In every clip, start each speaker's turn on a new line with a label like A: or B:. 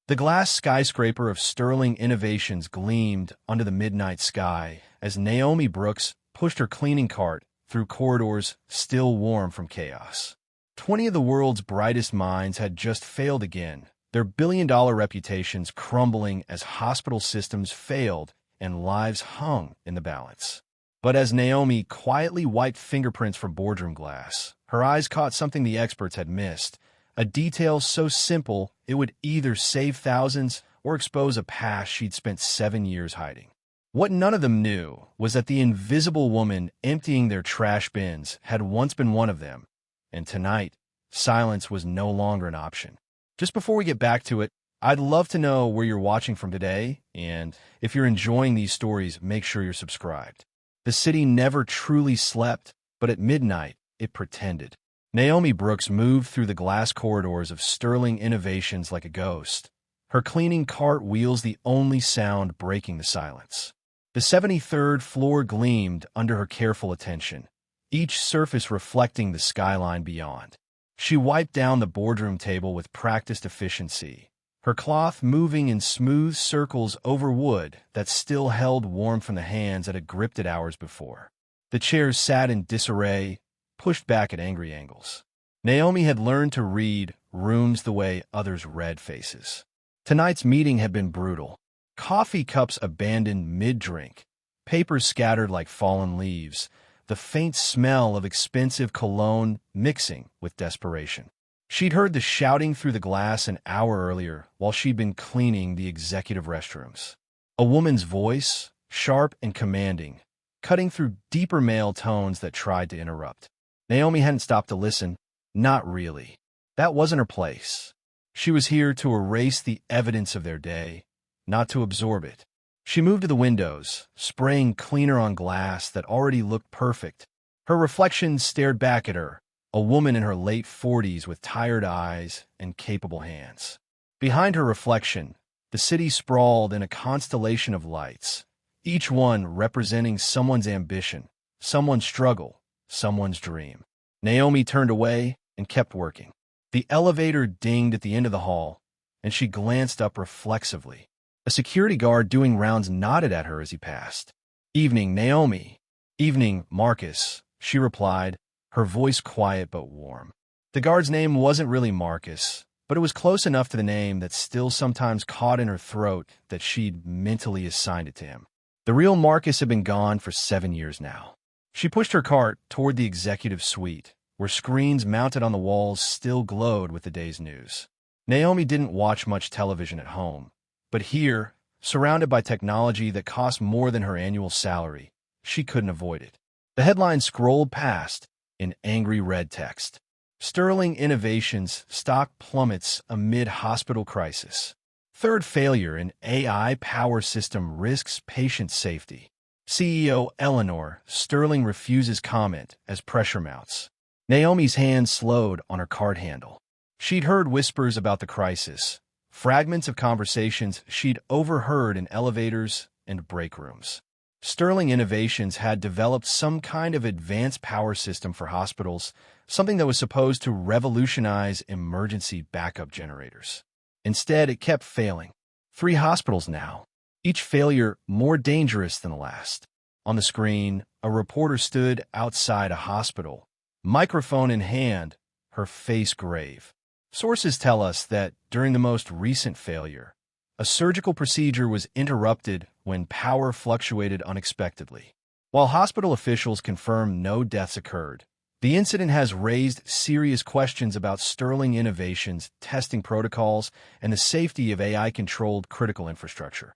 A: The glass skyscraper of sterling innovations gleamed under the midnight sky as Naomi Brooks pushed her cleaning cart through corridors still warm from chaos. 20 of the world's brightest minds had just failed again, their billion-dollar reputations crumbling as hospital systems failed and lives hung in the balance. But as Naomi quietly wiped fingerprints from boardroom glass, her eyes caught something the experts had missed, a detail so simple it would either save thousands or expose a past she'd spent 7 years hiding. What none of them knew was that the invisible woman emptying their trash bins had once been one of them, and tonight, silence was no longer an option. Just before we get back to it, I'd love to know where you're watching from today, and if you're enjoying these stories, make sure you're subscribed. The city never truly slept, but at midnight, it pretended. Naomi Brooks moved through the glass corridors of sterling innovations like a ghost, her cleaning cart wheels the only sound breaking the silence. The 73rd floor gleamed under her careful attention, each surface reflecting the skyline beyond. She wiped down the boardroom table with practiced efficiency, her cloth moving in smooth circles over wood that still held warm from the hands that had gripped it hours before. The chairs sat in disarray, pushed back at angry angles. Naomi had learned to read rooms the way others read faces. Tonight's meeting had been brutal. Coffee cups abandoned mid-drink, papers scattered like fallen leaves, the faint smell of expensive cologne mixing with desperation. She'd heard the shouting through the glass an hour earlier while she'd been cleaning the executive restrooms. A woman's voice, sharp and commanding, cutting through deeper male tones that tried to interrupt. Naomi hadn't stopped to listen. Not really. That wasn't her place. She was here to erase the evidence of their day, not to absorb it. She moved to the windows, spraying cleaner on glass that already looked perfect. Her reflection stared back at her, a woman in her late 40s with tired eyes and capable hands. Behind her reflection, the city sprawled in a constellation of lights, each one representing someone's ambition, someone's struggle, someone's dream. Naomi turned away and kept working. The elevator dinged at the end of the hall, and she glanced up reflexively. A security guard doing rounds nodded at her as he passed. "Evening, Naomi." "Evening, Marcus," she replied, her voice quiet but warm. The guard's name wasn't really Marcus, but it was close enough to the name that still sometimes caught in her throat that she'd mentally assigned it to him. The real Marcus had been gone for 7 years now. She pushed her cart toward the executive suite, where screens mounted on the walls still glowed with the day's news. Naomi didn't watch much television at home, but here, surrounded by technology that cost more than her annual salary, she couldn't avoid it. The headline scrolled past in angry red text. Sterling Innovations stock plummets amid hospital crisis. Third failure in AI power system risks patient safety. CEO Eleanor, Sterling refuses comment as pressure mounts. Naomi's hand slowed on her cart handle. She'd heard whispers about the crisis, fragments of conversations she'd overheard in elevators and break rooms. Sterling Innovations had developed some kind of advanced power system for hospitals, something that was supposed to revolutionize emergency backup generators. Instead, it kept failing. 3 hospitals now, each failure more dangerous than the last. On the screen, a reporter stood outside a hospital, microphone in hand, her face grave. Sources tell us that during the most recent failure, a surgical procedure was interrupted when power fluctuated unexpectedly. While hospital officials confirm no deaths occurred, the incident has raised serious questions about Sterling Innovations' testing protocols and the safety of AI-controlled critical infrastructure.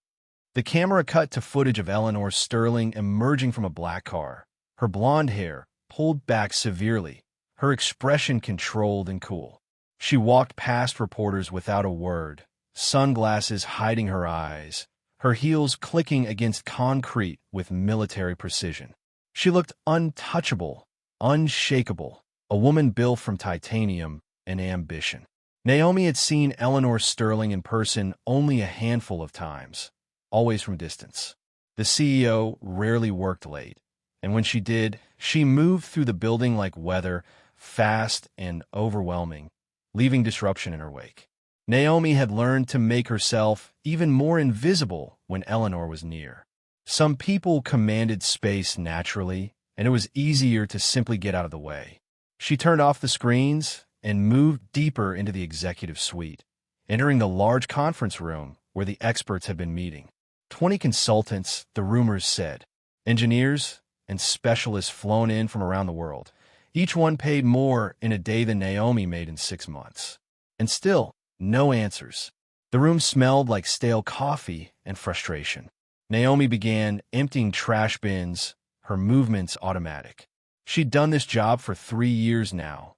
A: The camera cut to footage of Eleanor Sterling emerging from a black car, her blonde hair pulled back severely, her expression controlled and cool. She walked past reporters without a word, sunglasses hiding her eyes, her heels clicking against concrete with military precision. She looked untouchable, unshakable, a woman built from titanium and ambition. Naomi had seen Eleanor Sterling in person only a handful of times, always from distance. The CEO rarely worked late, and when she did, she moved through the building like weather, fast and overwhelming, leaving disruption in her wake. Naomi had learned to make herself even more invisible when Eleanor was near. Some people commanded space naturally, and it was easier to simply get out of the way. She turned off the screens and moved deeper into the executive suite, entering the large conference room where the experts had been meeting. 20 consultants, the rumors said, engineers and specialists flown in from around the world. Each one paid more in a day than Naomi made in 6 months. And still, no answers. The room smelled like stale coffee and frustration. Naomi began emptying trash bins, her movements automatic. She'd done this job for 3 years now,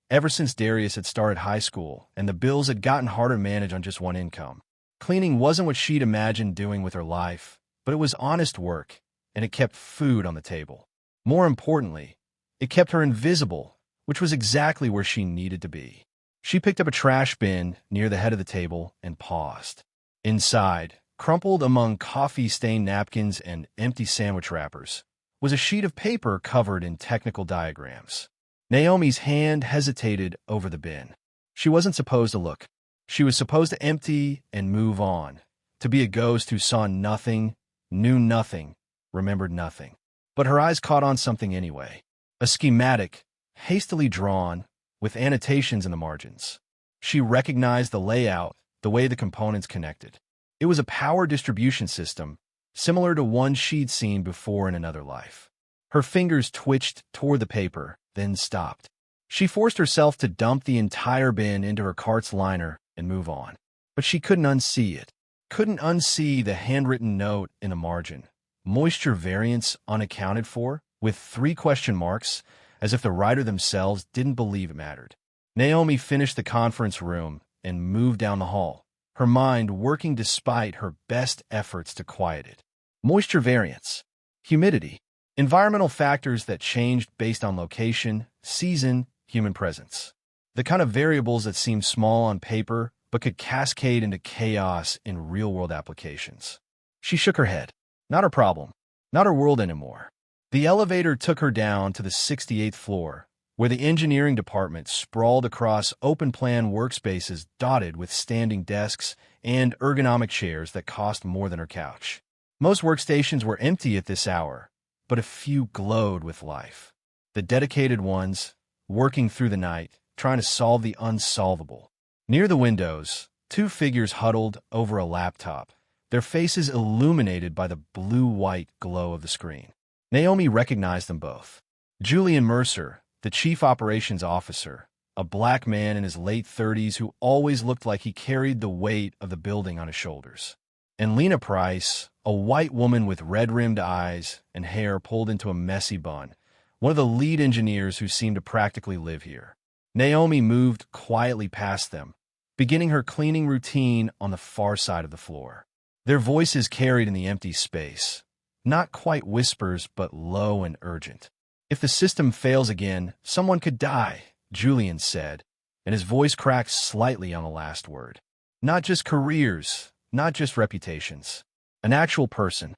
A: ever since Darius had started high school, and the bills had gotten harder to manage on just one income. Cleaning wasn't what she'd imagined doing with her life, but it was honest work, and it kept food on the table. More importantly, it kept her invisible, which was exactly where she needed to be. She picked up a trash bin near the head of the table and paused. Inside, crumpled among coffee-stained napkins and empty sandwich wrappers, was a sheet of paper covered in technical diagrams. Naomi's hand hesitated over the bin. She wasn't supposed to look. She was supposed to empty and move on, to be a ghost who saw nothing, knew nothing, remembered nothing. But her eyes caught on something anyway. A schematic, hastily drawn, with annotations in the margins. She recognized the layout, the way the components connected. It was a power distribution system, similar to one she'd seen before in another life. Her fingers twitched toward the paper, then stopped. She forced herself to dump the entire bin into her cart's liner and move on. But she couldn't unsee it. Couldn't unsee the handwritten note in the margin. Moisture variance unaccounted for, with 3 question marks, as if the writer themselves didn't believe it mattered. Naomi finished the conference room and moved down the hall, her mind working despite her best efforts to quiet it. Moisture variance, humidity, environmental factors that changed based on location, season, human presence. The kind of variables that seemed small on paper but could cascade into chaos in real-world applications. She shook her head. Not her problem. Not her world anymore. The elevator took her down to the 68th floor, where the engineering department sprawled across open-plan workspaces dotted with standing desks and ergonomic chairs that cost more than her couch. Most workstations were empty at this hour, but a few glowed with life. The dedicated ones, working through the night, trying to solve the unsolvable. Near the windows, 2 figures huddled over a laptop, their faces illuminated by the blue-white glow of the screen. Naomi recognized them both. Julian Mercer, the chief operations officer, a black man in his late 30s who always looked like he carried the weight of the building on his shoulders. And Lena Price, a white woman with red-rimmed eyes and hair pulled into a messy bun, one of the lead engineers who seemed to practically live here. Naomi moved quietly past them, beginning her cleaning routine on the far side of the floor. Their voices carried in the empty space, not quite whispers but low and urgent. If the system fails again, someone could die, Julian said, and his voice cracked slightly on the last word. Not just careers, not just reputations. An actual person.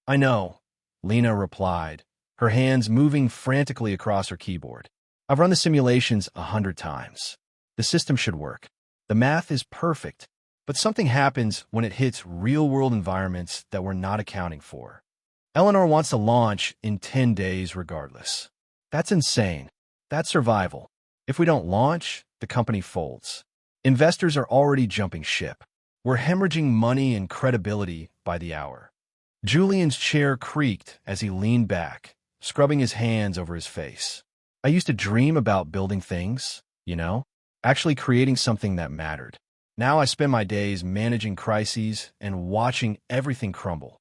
A: I know, Lena replied, her hands moving frantically across her keyboard. I've run the simulations 100 times. The system should work. The math is perfect, but something happens when it hits real-world environments that we're not accounting for. Eleanor wants to launch in 10 days regardless. That's insane. That's survival. If we don't launch, the company folds. Investors are already jumping ship. We're hemorrhaging money and credibility by the hour. Julian's chair creaked as he leaned back, scrubbing his hands over his face. I used to dream about building things, actually creating something that mattered. Now I spend my days managing crises and watching everything crumble.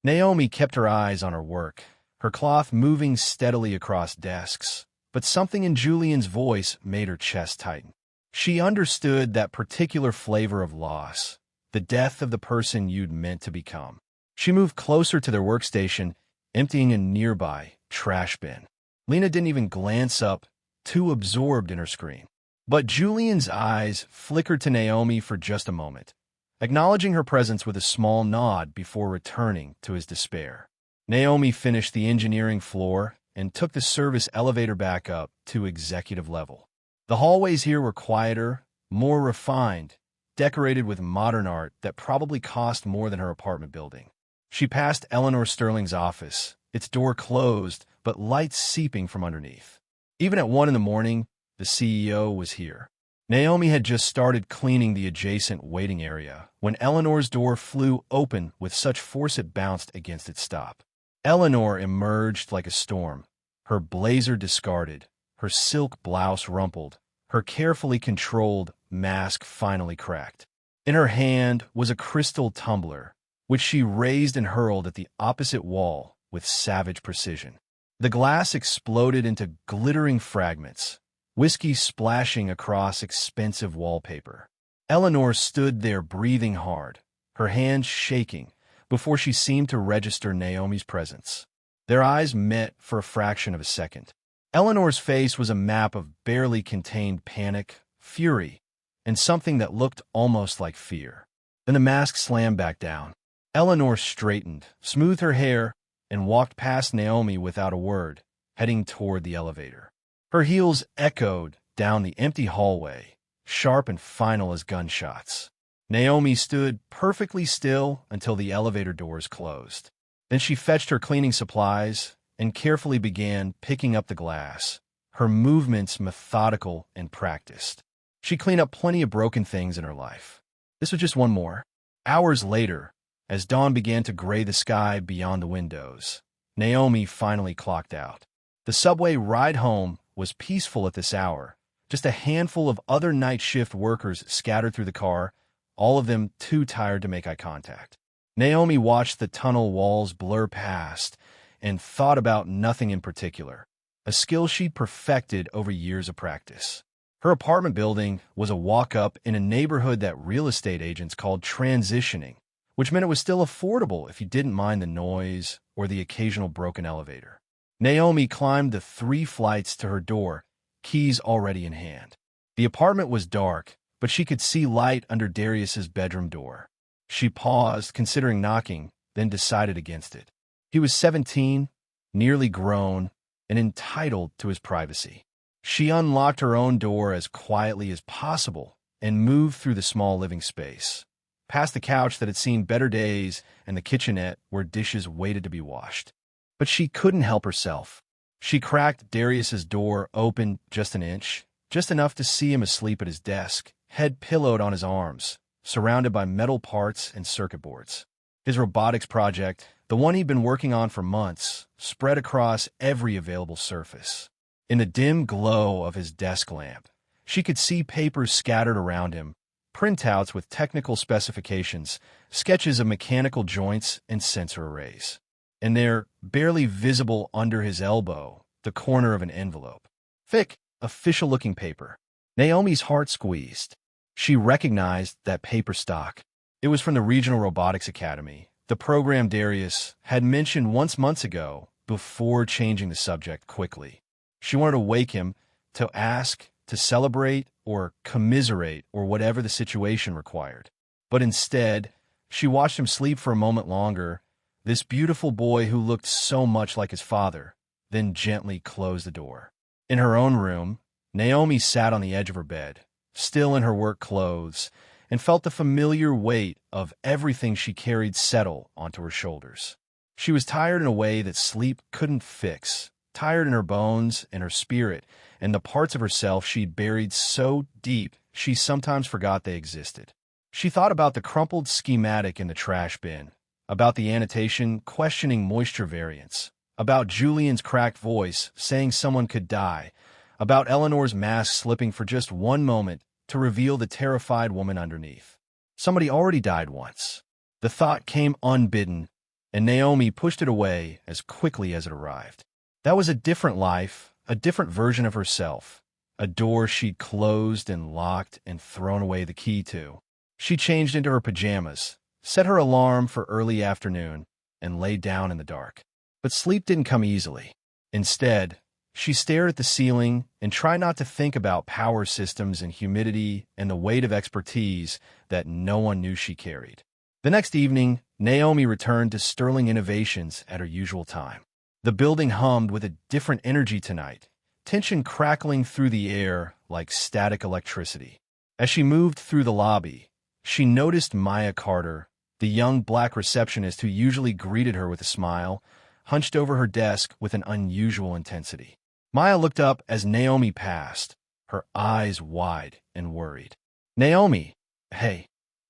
A: Naomi kept her eyes on her work, her cloth moving steadily across desks, but something in Julian's voice made her chest tighten. She understood that particular flavor of loss, the death of the person you'd meant to become. She moved closer to their workstation, emptying a nearby trash bin. Lena didn't even glance up, too absorbed in her screen. But Julian's eyes flickered to Naomi for just a moment, acknowledging her presence with a small nod before returning to his despair. Naomi finished the engineering floor and took the service elevator back up to executive level. The hallways here were quieter, more refined, decorated with modern art that probably cost more than her apartment building. She passed Eleanor Sterling's office, its door closed, but lights seeping from underneath. Even at 1 in the morning, the CEO was here. Naomi had just started cleaning the adjacent waiting area when Eleanor's door flew open with such force it bounced against its stop. Eleanor emerged like a storm, her blazer discarded, her silk blouse rumpled, her carefully controlled mask finally cracked. In her hand was a crystal tumbler, which she raised and hurled at the opposite wall with savage precision. The glass exploded into glittering fragments, whiskey splashing across expensive wallpaper. Eleanor stood there breathing hard, her hands shaking, before she seemed to register Naomi's presence. Their eyes met for a fraction of a second. Eleanor's face was a map of barely contained panic, fury, and something that looked almost like fear. Then the mask slammed back down. Eleanor straightened, smoothed her hair, and walked past Naomi without a word, heading toward the elevator. Her heels echoed down the empty hallway, sharp and final as gunshots. Naomi stood perfectly still until the elevator doors closed. Then she fetched her cleaning supplies and carefully began picking up the glass, her movements methodical and practiced. She cleaned up plenty of broken things in her life. This was just one more. Hours later, as dawn began to gray the sky beyond the windows, Naomi finally clocked out. The subway ride home was peaceful at this hour, just a handful of other night shift workers scattered through the car, all of them too tired to make eye contact. Naomi watched the tunnel walls blur past and thought about nothing in particular, a skill she'd perfected over years of practice. Her apartment building was a walk-up in a neighborhood that real estate agents called transitioning, which meant it was still affordable if you didn't mind the noise or the occasional broken elevator. Naomi climbed the 3 flights to her door, keys already in hand. The apartment was dark, but she could see light under Darius's bedroom door. She paused, considering knocking, then decided against it. He was 17, nearly grown, and entitled to his privacy. She unlocked her own door as quietly as possible and moved through the small living space, past the couch that had seen better days and the kitchenette where dishes waited to be washed. But she couldn't help herself. She cracked Darius's door open just an inch, just enough to see him asleep at his desk, head pillowed on his arms, surrounded by metal parts and circuit boards. His robotics project, the one he'd been working on for months, spread across every available surface. In the dim glow of his desk lamp, she could see papers scattered around him, printouts with technical specifications, sketches of mechanical joints and sensor arrays. And there, barely visible under his elbow, the corner of an envelope. Thick, official-looking paper. Naomi's heart squeezed. She recognized that paper stock. It was from the Regional Robotics Academy, the program Darius had mentioned once months ago before changing the subject quickly. She wanted to wake him, to ask, to celebrate, or commiserate, or whatever the situation required. But instead, she watched him sleep for a moment longer, this beautiful boy who looked so much like his father, then gently closed the door. In her own room, Naomi sat on the edge of her bed, still in her work clothes, and felt the familiar weight of everything she carried settle onto her shoulders. She was tired in a way that sleep couldn't fix, tired in her bones and her spirit, and the parts of herself she'd buried so deep she sometimes forgot they existed. She thought about the crumpled schematic in the trash bin, about the annotation questioning moisture variance, about Julian's cracked voice saying someone could die, about Eleanor's mask slipping for just one moment to reveal the terrified woman underneath. Somebody already died once. The thought came unbidden, and Naomi pushed it away as quickly as it arrived. That was a different life, a different version of herself, a door she'd closed and locked and thrown away the key to. She changed into her pajamas, set her alarm for early afternoon, and lay down in the dark. But sleep didn't come easily. Instead, she stared at the ceiling and tried not to think about power systems and humidity and the weight of expertise that no one knew she carried. The next evening, Naomi returned to Sterling Innovations at her usual time. The building hummed with a different energy tonight, tension crackling through the air like static electricity. As she moved through the lobby, She noticed Maya Carter, the young black receptionist who usually greeted her with a smile, hunched over her desk with an unusual intensity. Maya looked up as Naomi passed, her eyes wide and worried. "Naomi, hey,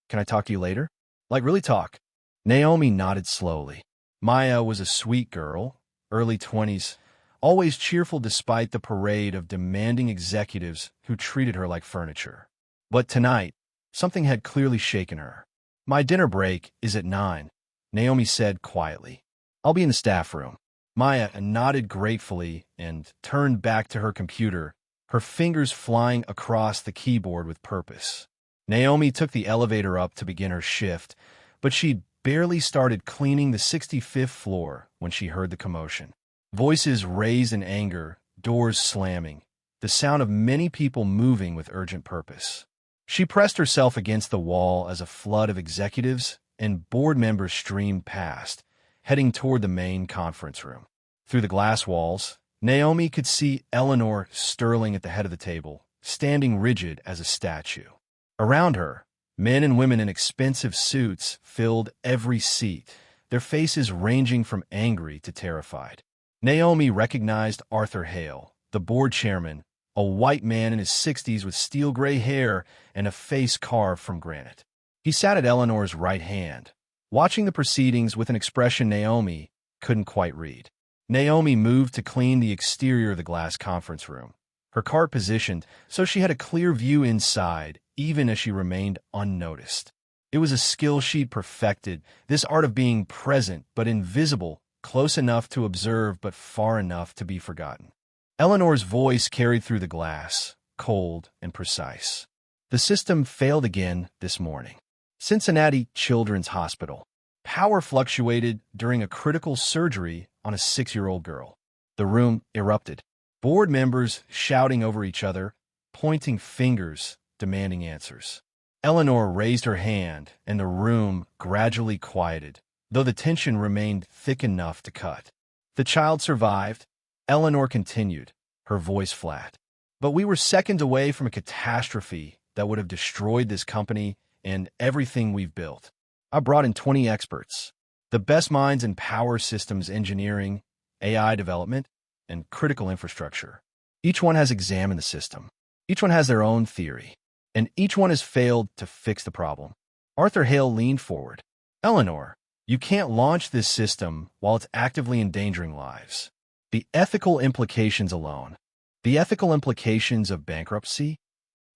A: can I talk to you later? Like, really talk." Naomi nodded slowly. Maya was a sweet girl, early 20s, always cheerful despite the parade of demanding executives who treated her like furniture. But tonight, something had clearly shaken her. "My dinner break is at 9, Naomi said quietly. "I'll be in the staff room." Maya nodded gratefully and turned back to her computer, her fingers flying across the keyboard with purpose. Naomi took the elevator up to begin her shift, but she'd barely started cleaning the 65th floor when she heard the commotion. Voices raised in anger, doors slamming, the sound of many people moving with urgent purpose. She pressed herself against the wall as a flood of executives and board members streamed past, heading toward the main conference room. Through the glass walls, Naomi could see Eleanor Sterling at the head of the table, standing rigid as a statue. Around her, men and women in expensive suits filled every seat, their faces ranging from angry to terrified. Naomi recognized Arthur Hale, the board chairman, a white man in his 60s with steel-gray hair and a face carved from granite. He sat at Eleanor's right hand, watching the proceedings with an expression Naomi couldn't quite read. Naomi moved to clean the exterior of the glass conference room, her cart positioned so she had a clear view inside, even as she remained unnoticed. It was a skill she'd perfected, this art of being present but invisible, close enough to observe but far enough to be forgotten. Eleanor's voice carried through the glass, cold and precise. "The system failed again this morning. Cincinnati Children's Hospital. Power fluctuated during a critical surgery on a 6-year-old girl." The room erupted. Board members shouting over each other, pointing fingers, demanding answers. Eleanor raised her hand, and the room gradually quieted, though the tension remained thick enough to cut. "The child survived," Eleanor continued, her voice flat. "But we were seconds away from a catastrophe that would have destroyed this company and everything we've built. I brought in 20 experts, the best minds in power systems engineering, AI development, and critical infrastructure. Each one has examined the system. Each one has their own theory, and each one has failed to fix the problem." Arthur Hale leaned forward. "Eleanor, you can't launch this system while it's actively endangering lives. The ethical implications alone. The ethical implications of bankruptcy?"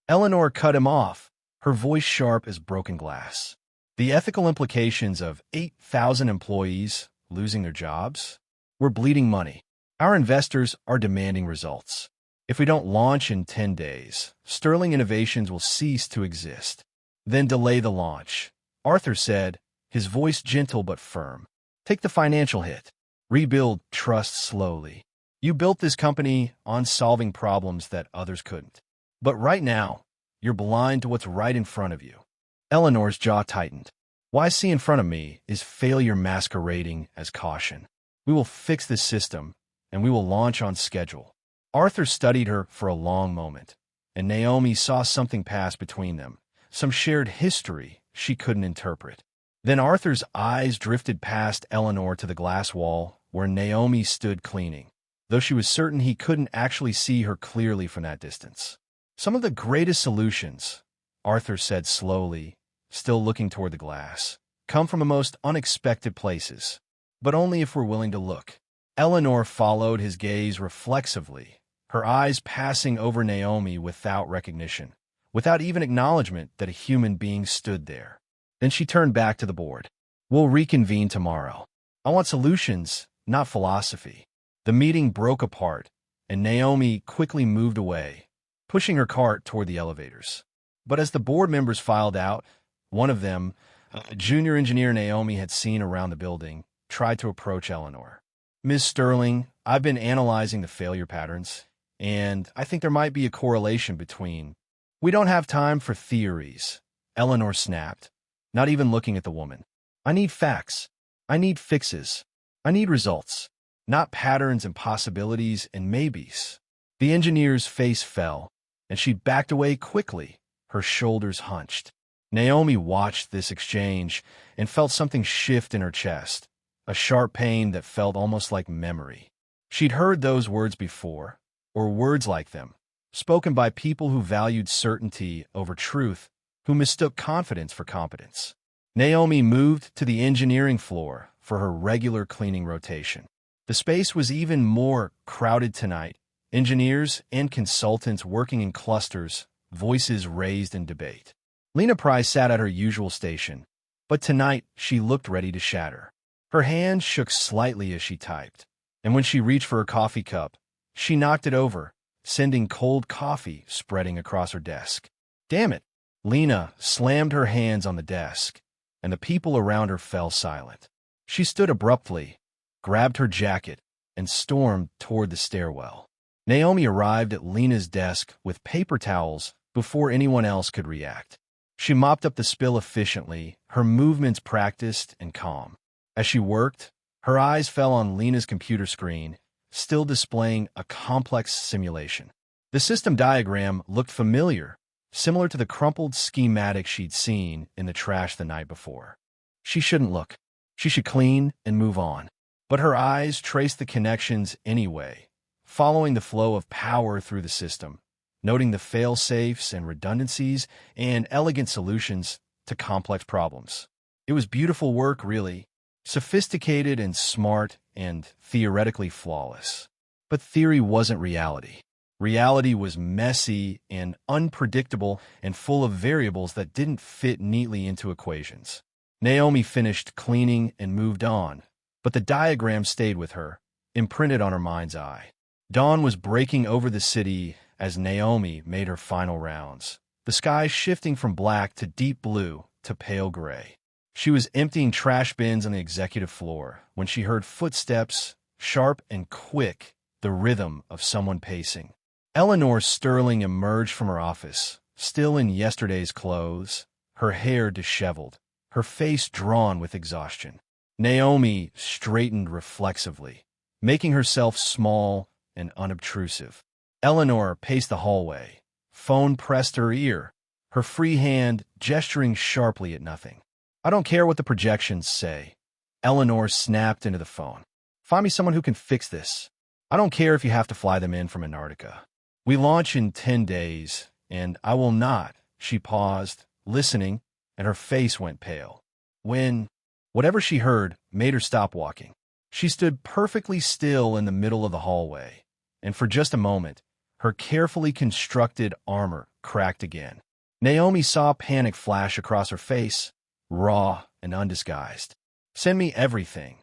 A: Eleanor cut him off, her voice sharp as broken glass. "The ethical implications of 8,000 employees losing their jobs? We're bleeding money. Our investors are demanding results. If we don't launch in 10 days, Sterling Innovations will cease to exist. Then delay the launch," Arthur said, his voice gentle but firm. "Take the financial hit. Rebuild trust slowly. You built this company on solving problems that others couldn't. But right now, you're blind to what's right in front of you." Eleanor's jaw tightened. "What I see in front of me is failure masquerading as caution. We will fix this system, and we will launch on schedule." Arthur studied her for a long moment, and Naomi saw something pass between them, some shared history she couldn't interpret. Then Arthur's eyes drifted past Eleanor to the glass wall where Naomi stood cleaning, though she was certain he couldn't actually see her clearly from that distance. "Some of the greatest solutions," Arthur said slowly, still looking toward the glass, "come from the most unexpected places, but only if we're willing to look." Eleanor followed his gaze reflexively, her eyes passing over Naomi without recognition, without even acknowledgement that a human being stood there. Then she turned back to the board. "We'll reconvene tomorrow. I want solutions, not philosophy." The meeting broke apart, and Naomi quickly moved away, pushing her cart toward the elevators. But as the board members filed out, one of them, a junior engineer Naomi had seen around the building, tried to approach Eleanor. "Ms. Sterling, I've been analyzing the failure patterns, and I think there might be a correlation between—" "We don't have time for theories," Eleanor snapped, not even looking at the woman. "I need facts. I need fixes. I need results, not patterns and possibilities and maybes." The engineer's face fell, and she backed away quickly, her shoulders hunched. Naomi watched this exchange and felt something shift in her chest, a sharp pain that felt almost like memory. She'd heard those words before, or words like them, spoken by people who valued certainty over truth, who mistook confidence for competence. Naomi moved to the engineering floor for her regular cleaning rotation. The space was even more crowded tonight, engineers and consultants working in clusters, voices raised in debate. Lena Price sat at her usual station, but tonight she looked ready to shatter. Her hand shook slightly as she typed, and when she reached for her coffee cup, she knocked it over, sending cold coffee spreading across her desk. Damn it! Lena slammed her hands on the desk, and the people around her fell silent. She stood abruptly, grabbed her jacket, and stormed toward the stairwell. Naomi arrived at Lena's desk with paper towels before anyone else could react. She mopped up the spill efficiently, her movements practiced and calm. As she worked, her eyes fell on Lena's computer screen, still displaying a complex simulation. The system diagram looked familiar, similar to the crumpled schematic she'd seen in the trash the night before. She shouldn't look. She should clean and move on. But her eyes traced the connections anyway, following the flow of power through the system, noting the fail-safes and redundancies and elegant solutions to complex problems. It was beautiful work, really, sophisticated and smart and theoretically flawless. But theory wasn't reality. Reality was messy and unpredictable and full of variables that didn't fit neatly into equations. Naomi finished cleaning and moved on, but the diagram stayed with her, imprinted on her mind's eye. Dawn was breaking over the city as Naomi made her final rounds, the sky shifting from black to deep blue to pale gray. She was emptying trash bins on the executive floor when she heard footsteps, sharp and quick, the rhythm of someone pacing. Eleanor Sterling emerged from her office, still in yesterday's clothes, her hair disheveled, her face drawn with exhaustion. Naomi straightened reflexively, making herself small and unobtrusive. Eleanor paced the hallway, phone pressed to her ear, her free hand gesturing sharply at nothing. I don't care what the projections say. Eleanor snapped into the phone. Find me someone who can fix this. I don't care if you have to fly them in from Antarctica. We launch in 10 days, and I will not. She paused, listening, and her face went pale. Whatever she heard made her stop walking. She stood perfectly still in the middle of the hallway, and for just a moment, her carefully constructed armor cracked again. Naomi saw panic flash across her face, raw and undisguised. Send me everything,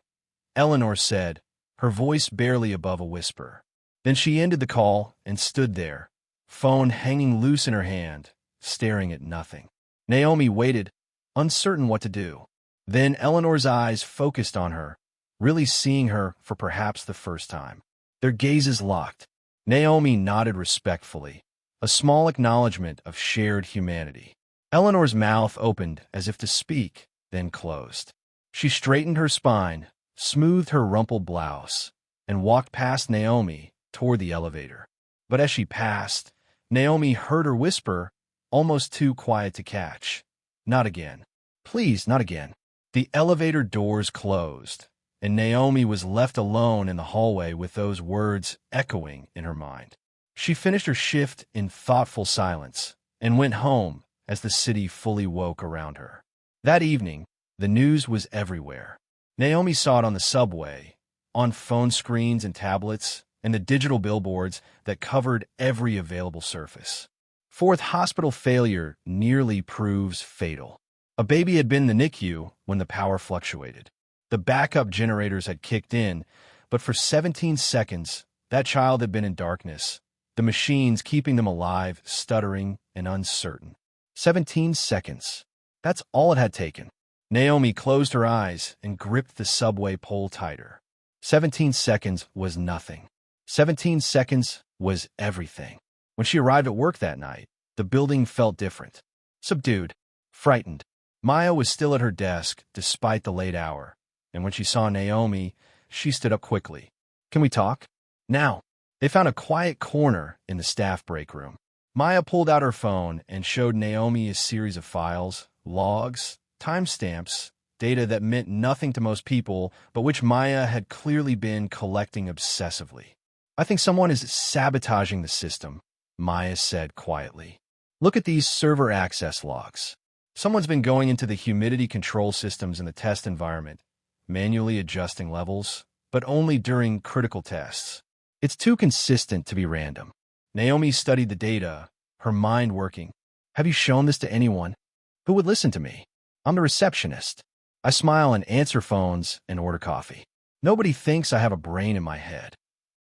A: Eleanor said, her voice barely above a whisper. Then she ended the call and stood there, phone hanging loose in her hand, staring at nothing. Naomi waited, uncertain what to do. Then Eleanor's eyes focused on her, really seeing her for perhaps the first time. Their gazes locked. Naomi nodded respectfully, a small acknowledgement of shared humanity. Eleanor's mouth opened as if to speak, then closed. She straightened her spine, smoothed her rumpled blouse, and walked past Naomi toward the elevator. But as she passed, Naomi heard her whisper, almost too quiet to catch. Not again. Please, not again. The elevator doors closed, and Naomi was left alone in the hallway with those words echoing in her mind. She finished her shift in thoughtful silence and went home as the city fully woke around her. That evening, the news was everywhere. Naomi saw it on the subway, on phone screens and tablets, and the digital billboards that covered every available surface. Fourth hospital failure nearly proves fatal. A baby had been in the NICU when the power fluctuated. The backup generators had kicked in, but for 17 seconds, that child had been in darkness, the machines keeping them alive, stuttering, and uncertain. 17 seconds. That's all it had taken. Naomi closed her eyes and gripped the subway pole tighter. 17 seconds was nothing. 17 seconds was everything. When she arrived at work that night, the building felt different. Subdued. Frightened. Maya was still at her desk, despite the late hour, and when she saw Naomi, she stood up quickly. Can we talk? Now. They found a quiet corner in the staff break room. Maya pulled out her phone and showed Naomi a series of files, logs, timestamps, data that meant nothing to most people, but which Maya had clearly been collecting obsessively. "I think someone is sabotaging the system," Maya said quietly. "Look at these server access logs. Someone's been going into the humidity control systems in the test environment, manually adjusting levels, but only during critical tests. It's too consistent to be random." Naomi studied the data, her mind working. "Have you shown this to anyone? Who would listen to me? I'm the receptionist. I smile and answer phones and order coffee. Nobody thinks I have a brain in my head."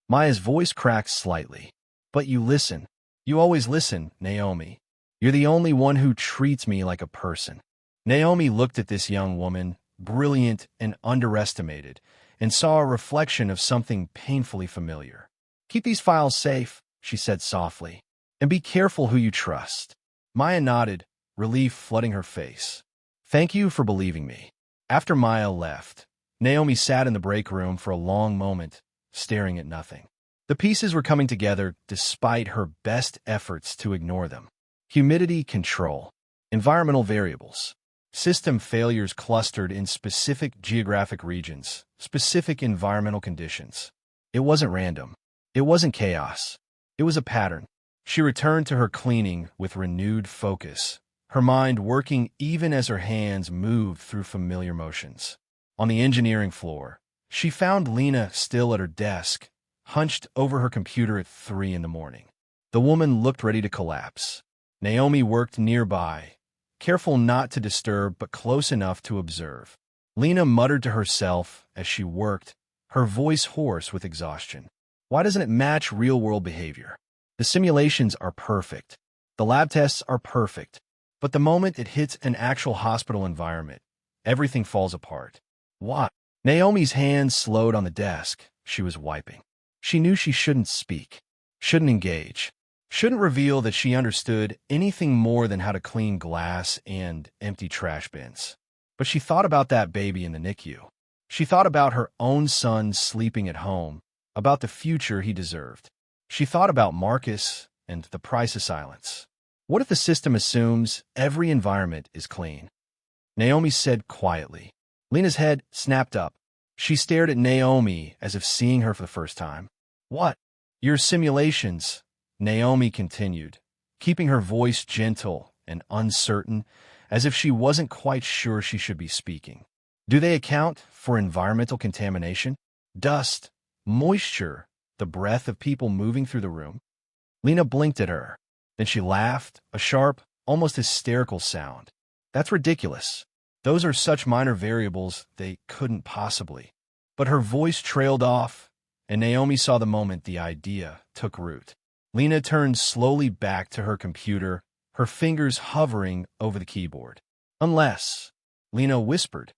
A: Maya's voice cracked slightly. "But you listen. You always listen, Naomi. You're the only one who treats me like a person." Naomi looked at this young woman, brilliant and underestimated, and saw a reflection of something painfully familiar. "Keep these files safe," she said softly, "and be careful who you trust." Maya nodded, relief flooding her face. "Thank you for believing me." After Maya left, Naomi sat in the break room for a long moment, staring at nothing. The pieces were coming together despite her best efforts to ignore them. Humidity control, environmental variables, system failures clustered in specific geographic regions, specific environmental conditions. It wasn't random. It wasn't chaos. It was a pattern. She returned to her cleaning with renewed focus, her mind working even as her hands moved through familiar motions. On the engineering floor, she found Lena still at her desk, hunched over her computer at 3 in the morning. The woman looked ready to collapse. Naomi worked nearby, careful not to disturb but close enough to observe. Lena muttered to herself as she worked, her voice hoarse with exhaustion. "Why doesn't it match real-world behavior? The simulations are perfect. The lab tests are perfect. But the moment it hits an actual hospital environment, everything falls apart. Why?" Naomi's hands slowed on the desk she was wiping. She knew she shouldn't speak, shouldn't engage, shouldn't reveal that she understood anything more than how to clean glass and empty trash bins. But she thought about that baby in the NICU. She thought about her own son sleeping at home, about the future he deserved. She thought about Marcus and the price of silence. What if the system assumes every environment is clean? Naomi said quietly. Lena's head snapped up. She stared at Naomi as if seeing her for the first time. "What?" "Your simulations," Naomi continued, keeping her voice gentle and uncertain, as if she wasn't quite sure she should be speaking. "Do they account for environmental contamination? Dust, moisture, the breath of people moving through the room?" Lena blinked at her. Then she laughed, a sharp, almost hysterical sound. "That's ridiculous. Those are such minor variables, they couldn't possibly." But her voice trailed off, and Naomi saw the moment the idea took root. Lena turned slowly back to her computer, her fingers hovering over the keyboard. "Unless," Lena whispered,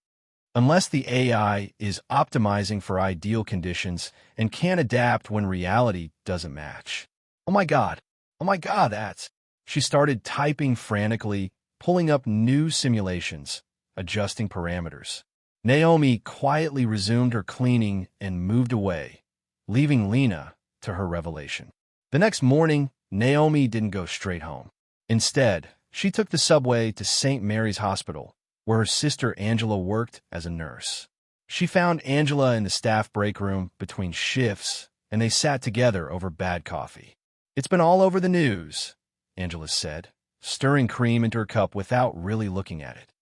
A: "unless the AI is optimizing for ideal conditions and can adapt when reality doesn't match." Oh my God, that's... She started typing frantically, pulling up new simulations, adjusting parameters. Naomi quietly resumed her cleaning and moved away, leaving Lena to her revelation. The next morning, Naomi didn't go straight home. Instead, she took the subway to St. Mary's Hospital, where her sister Angela worked as a nurse. She found Angela in the staff break room between shifts, and they sat together over bad coffee. "It's been all over the news," Angela said, stirring cream into her cup without really looking at it.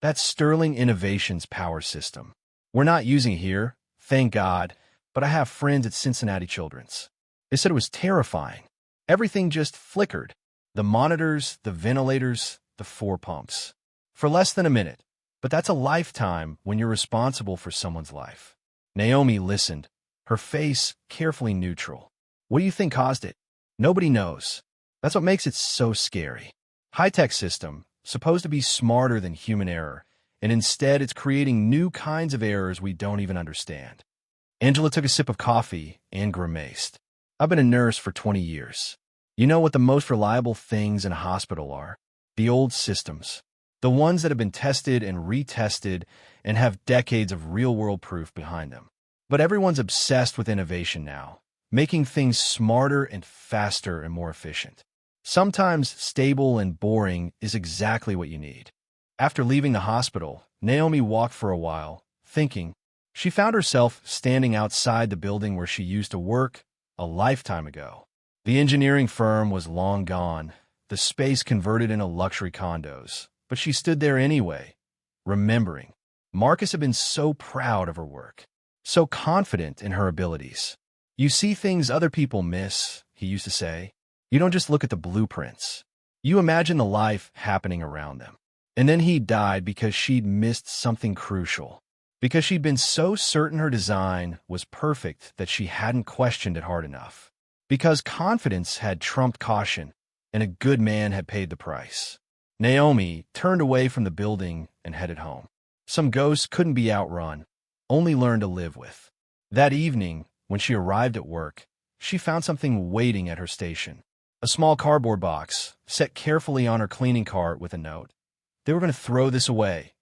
A: "That's Sterling Innovations' power system. We're not using it here, thank God, but I have friends at Cincinnati Children's. They said it was terrifying. Everything just flickered. The monitors, the ventilators, the 4 pumps. For less than a minute. But that's a lifetime when you're responsible for someone's life." Naomi listened, her face carefully neutral. "What do you think caused it?" "Nobody knows. That's what makes it so scary. High-tech system, supposed to be smarter than human error, and instead it's creating new kinds of errors we don't even understand." Angela took a sip of coffee and grimaced. "I've been a nurse for 20 years. You know what the most reliable things in a hospital are? The old systems. The ones that have been tested and retested and have decades of real-world proof behind them. But everyone's obsessed with innovation now, making things smarter and faster and more efficient. Sometimes stable and boring is exactly what you need. After leaving the hospital, Naomi walked for a while, thinking. She found herself standing outside the building where she used to work a lifetime ago. The engineering firm was long gone, the space converted into luxury condos, but she stood there anyway, remembering. Marcus had been so proud of her work, so confident in her abilities. You see things other people miss, he used to say. You don't just look at the blueprints. You imagine the life happening around them. And then he died because she'd missed something crucial. Because she'd been so certain her design was perfect that she hadn't questioned it hard enough. Because confidence had trumped caution, and a good man had paid the price. Naomi turned away from the building and headed home. Some ghosts couldn't be outrun, only learned to live with. That evening, when she arrived at work, she found something waiting at her station. A small cardboard box, set carefully on her cleaning cart with a note. They were going to throw this away.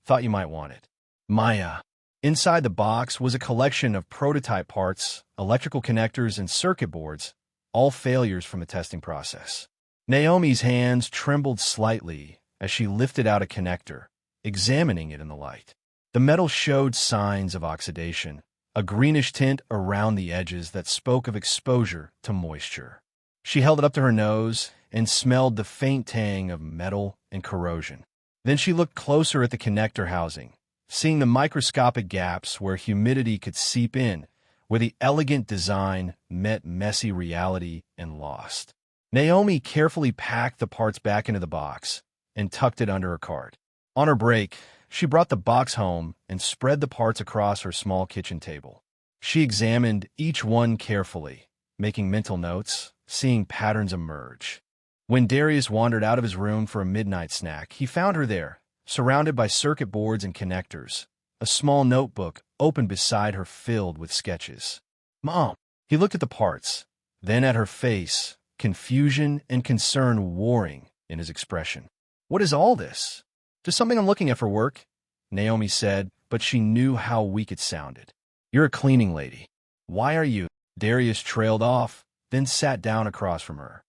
A: Thought you might want it. Maya. Inside the box was a collection of prototype parts, electrical connectors, and circuit boards, all failures from the testing process. Naomi's hands trembled slightly as she lifted out a connector, examining it in the light. The metal showed signs of oxidation, a greenish tint around the edges that spoke of exposure to moisture. She held it up to her nose and smelled the faint tang of metal and corrosion. Then she looked closer at the connector housing, seeing the microscopic gaps where humidity could seep in, where the elegant design met messy reality and lost. Naomi carefully packed the parts back into the box and tucked it under her cart. On her break, she brought the box home and spread the parts across her small kitchen table. She examined each one carefully, making mental notes, seeing patterns emerge. When Darius wandered out of his room for a midnight snack, he found her there, surrounded by circuit boards and connectors, a small notebook open beside her filled with sketches. Mom! He looked at the parts, then at her face, confusion and concern warring in his expression. What is all this? Just something I'm looking at for work, Naomi said, but she knew how weak it sounded. You're a cleaning lady. Why are you? Darius trailed off, then sat down across from her.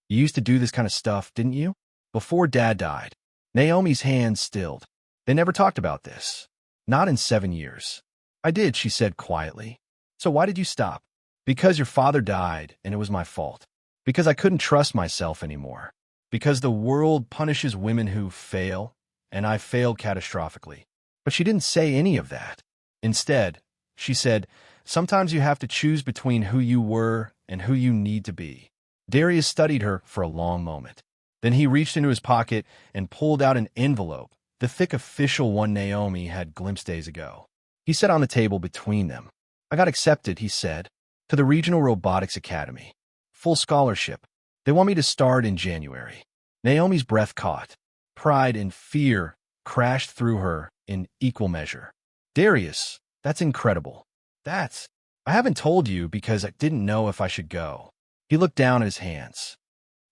A: You used to do this kind of stuff, didn't you? Before Dad died. Naomi's hands stilled. They never talked about this. Not in 7 years. I did, she said quietly. So why did you stop? Because your father died, and it was my fault. Because I couldn't trust myself anymore. Because the world punishes women who fail, and I failed catastrophically. But she didn't say any of that. Instead, she said, sometimes you have to choose between who you were and who you need to be. Darius studied her for a long moment. Then he reached into his pocket and pulled out an envelope, the thick official one Naomi had glimpsed days ago. He set on the table between them. I got accepted, he said, to the Regional Robotics Academy. Full scholarship. They want me to start in January. Naomi's breath caught. Pride and fear crashed through her in equal measure. Darius, that's incredible. I haven't told you because I didn't know if I should go. He looked down at his hands.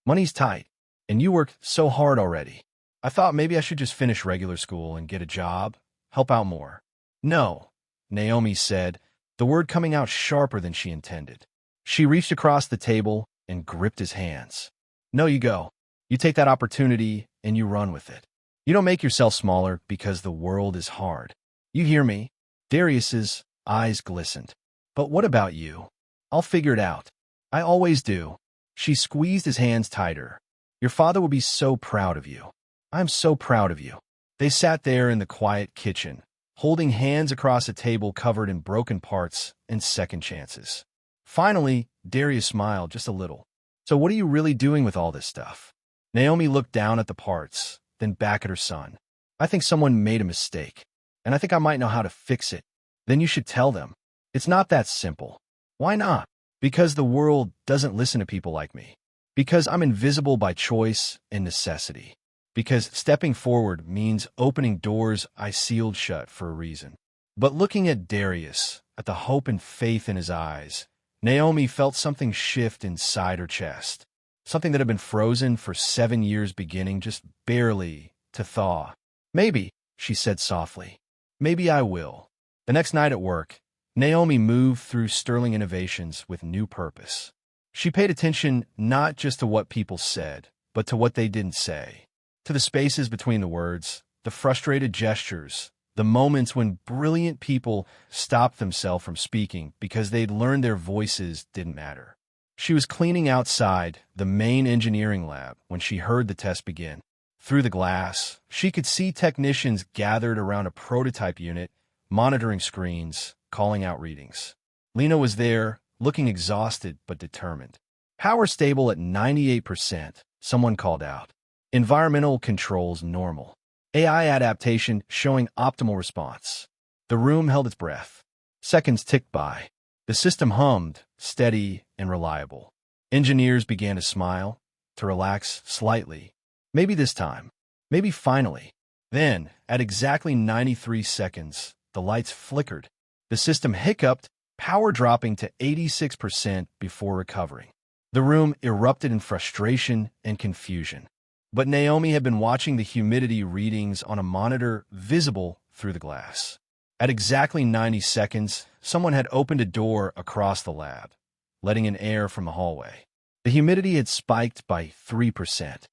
A: Money's tight, and you work so hard already. I thought maybe I should just finish regular school and get a job, help out more. No, Naomi said, the word coming out sharper than she intended. She reached across the table and gripped his hands. No, you go. You take that opportunity and you run with it. You don't make yourself smaller because the world is hard. You hear me? Darius's eyes glistened. But what about you? I'll figure it out. I always do. She squeezed his hands tighter. Your father will be so proud of you. I'm so proud of you. They sat there in the quiet kitchen, holding hands across a table covered in broken parts and second chances. Finally, Darius smiled just a little. So what are you really doing with all this stuff? Naomi looked down at the parts, then back at her son. I think someone made a mistake, and I think I might know how to fix it. Then you should tell them. It's not that simple. Why not? Because the world doesn't listen to people like me. Because I'm invisible by choice and necessity. Because stepping forward means opening doors I sealed shut for a reason. But looking at Darius, at the hope and faith in his eyes, Naomi felt something shift inside her chest. Something that had been frozen for 7 years beginning just barely to thaw. Maybe, she said softly. Maybe I will. The next night at work, Naomi moved through Sterling Innovations with new purpose. She paid attention not just to what people said, but to what they didn't say. To the spaces between the words, the frustrated gestures, the moments when brilliant people stopped themselves from speaking because they'd learned their voices didn't matter. She was cleaning outside the main engineering lab when she heard the test begin. Through the glass, she could see technicians gathered around a prototype unit, monitoring screens, calling out readings. Lena was there, looking exhausted but determined. Power stable at 98%, someone called out. Environmental controls normal. AI adaptation showing optimal response. The room held its breath. Seconds ticked by. The system hummed, steady and reliable. Engineers began to smile, to relax slightly. Maybe this time. Maybe finally. Then, at exactly 93 seconds, the lights flickered. The system hiccuped, power dropping to 86% before recovering. The room erupted in frustration and confusion. But Naomi had been watching the humidity readings on a monitor visible through the glass. At exactly 90 seconds, someone had opened a door across the lab, letting in air from the hallway. The humidity had spiked by 3%.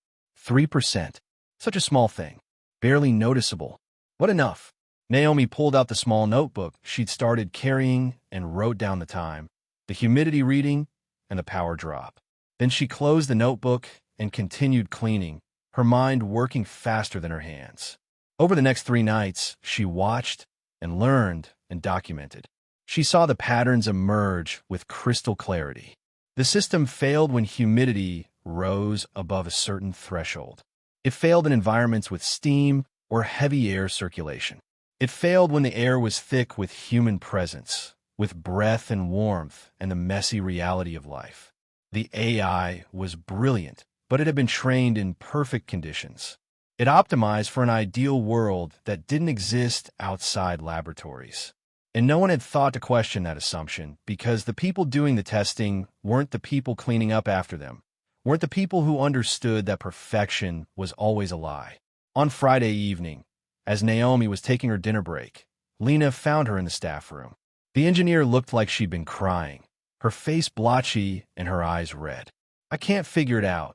A: 3%. Such a small thing. Barely noticeable. But enough. Naomi pulled out the small notebook she'd started carrying and wrote down the time, the humidity reading, and the power drop. Then she closed the notebook and continued cleaning, her mind working faster than her hands. Over the next 3 nights, she watched and learned and documented. She saw the patterns emerge with crystal clarity. The system failed when humidity rose above a certain threshold. It failed in environments with steam or heavy air circulation. It failed when the air was thick with human presence, with breath and warmth and the messy reality of life. The AI was brilliant, but it had been trained in perfect conditions. It optimized for an ideal world that didn't exist outside laboratories. And no one had thought to question that assumption because the people doing the testing weren't the people cleaning up after them, weren't the people who understood that perfection was always a lie. On Friday evening, as Naomi was taking her dinner break, Lena found her in the staff room. The engineer looked like she'd been crying, her face blotchy and her eyes red. "I can't figure it out,"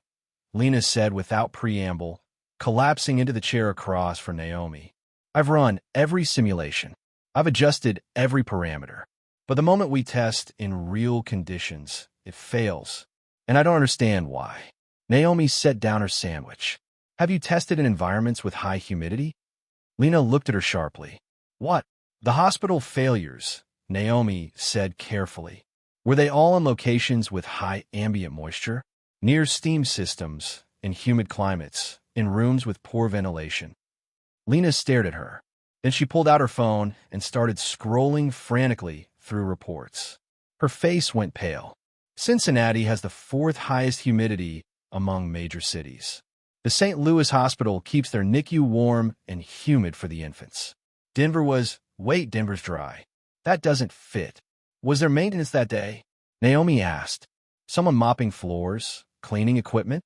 A: Lena said without preamble, collapsing into the chair across from Naomi. "I've run every simulation. I've adjusted every parameter. But the moment we test in real conditions, it fails. And I don't understand why." Naomi set down her sandwich. "Have you tested in environments with high humidity?" Lena looked at her sharply. "What?" "The hospital failures," Naomi said carefully. "Were they all in locations with high ambient moisture? Near steam systems, in humid climates, in rooms with poor ventilation?" Lena stared at her. Then she pulled out her phone and started scrolling frantically through reports. Her face went pale. Cincinnati has the 4th highest humidity among major cities. The St. Louis hospital keeps their NICU warm and humid for the infants. Denver's dry. That doesn't fit. Was there maintenance that day? Naomi asked. Someone mopping floors, cleaning equipment?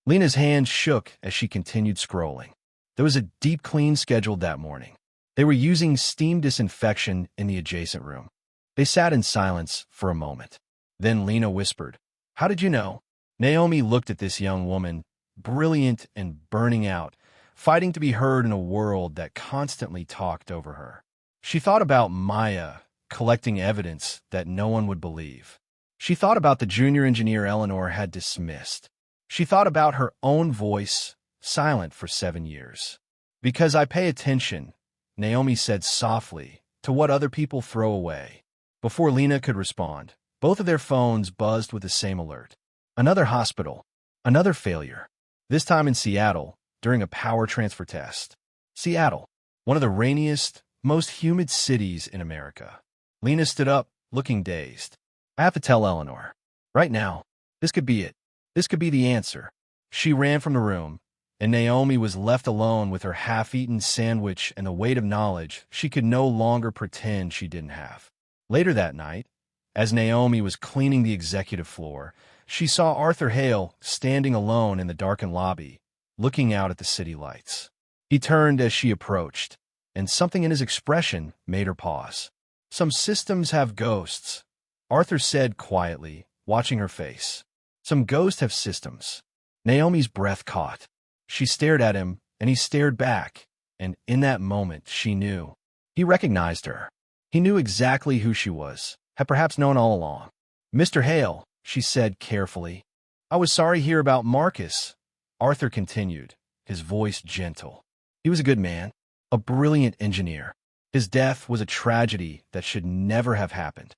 A: Lena's hand shook as she continued scrolling. There was a deep clean scheduled that morning. They were using steam disinfection in the adjacent room. They sat in silence for a moment. Then Lena whispered, "How did you know?" Naomi looked at this young woman, brilliant and burning out, fighting to be heard in a world that constantly talked over her. She thought about Maya collecting evidence that no one would believe. She thought about the junior engineer Eleanor had dismissed. She thought about her own voice, silent for 7 years. "Because I pay attention," Naomi said softly, "to what other people throw away." Before Lena could respond, both of their phones buzzed with the same alert. Another hospital. Another failure. This time in Seattle, during a power transfer test. Seattle, one of the rainiest, most humid cities in America. Lena stood up, looking dazed. "I have to tell Eleanor. Right now. This could be it. This could be the answer." She ran from the room, and Naomi was left alone with her half-eaten sandwich and the weight of knowledge she could no longer pretend she didn't have. Later that night, as Naomi was cleaning the executive floor, she saw Arthur Hale standing alone in the darkened lobby, looking out at the city lights. He turned as she approached, and something in his expression made her pause. "Some systems have ghosts," Arthur said quietly, watching her face. "Some ghosts have systems." Naomi's breath caught. She stared at him, and he stared back, And in that moment, she knew. He recognized her. He knew exactly who she was, had perhaps known all along. "Mr. Hale," she said carefully. "I was sorry to hear about Marcus." Arthur continued, his voice gentle. "He was a good man, a brilliant engineer. His death was a tragedy that should never have happened."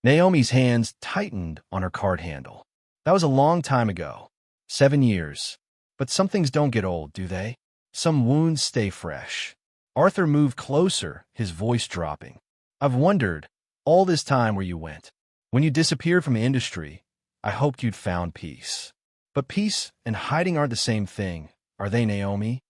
A: Naomi's hands tightened on her card handle. "That was a long time ago. 7 years. But some things don't get old, do they? Some wounds stay fresh." Arthur moved closer, his voice dropping. "I've wondered, all this time, where you went. When you disappeared from the industry, I hoped you'd found peace. But peace and hiding aren't the same thing, are they, Naomi?"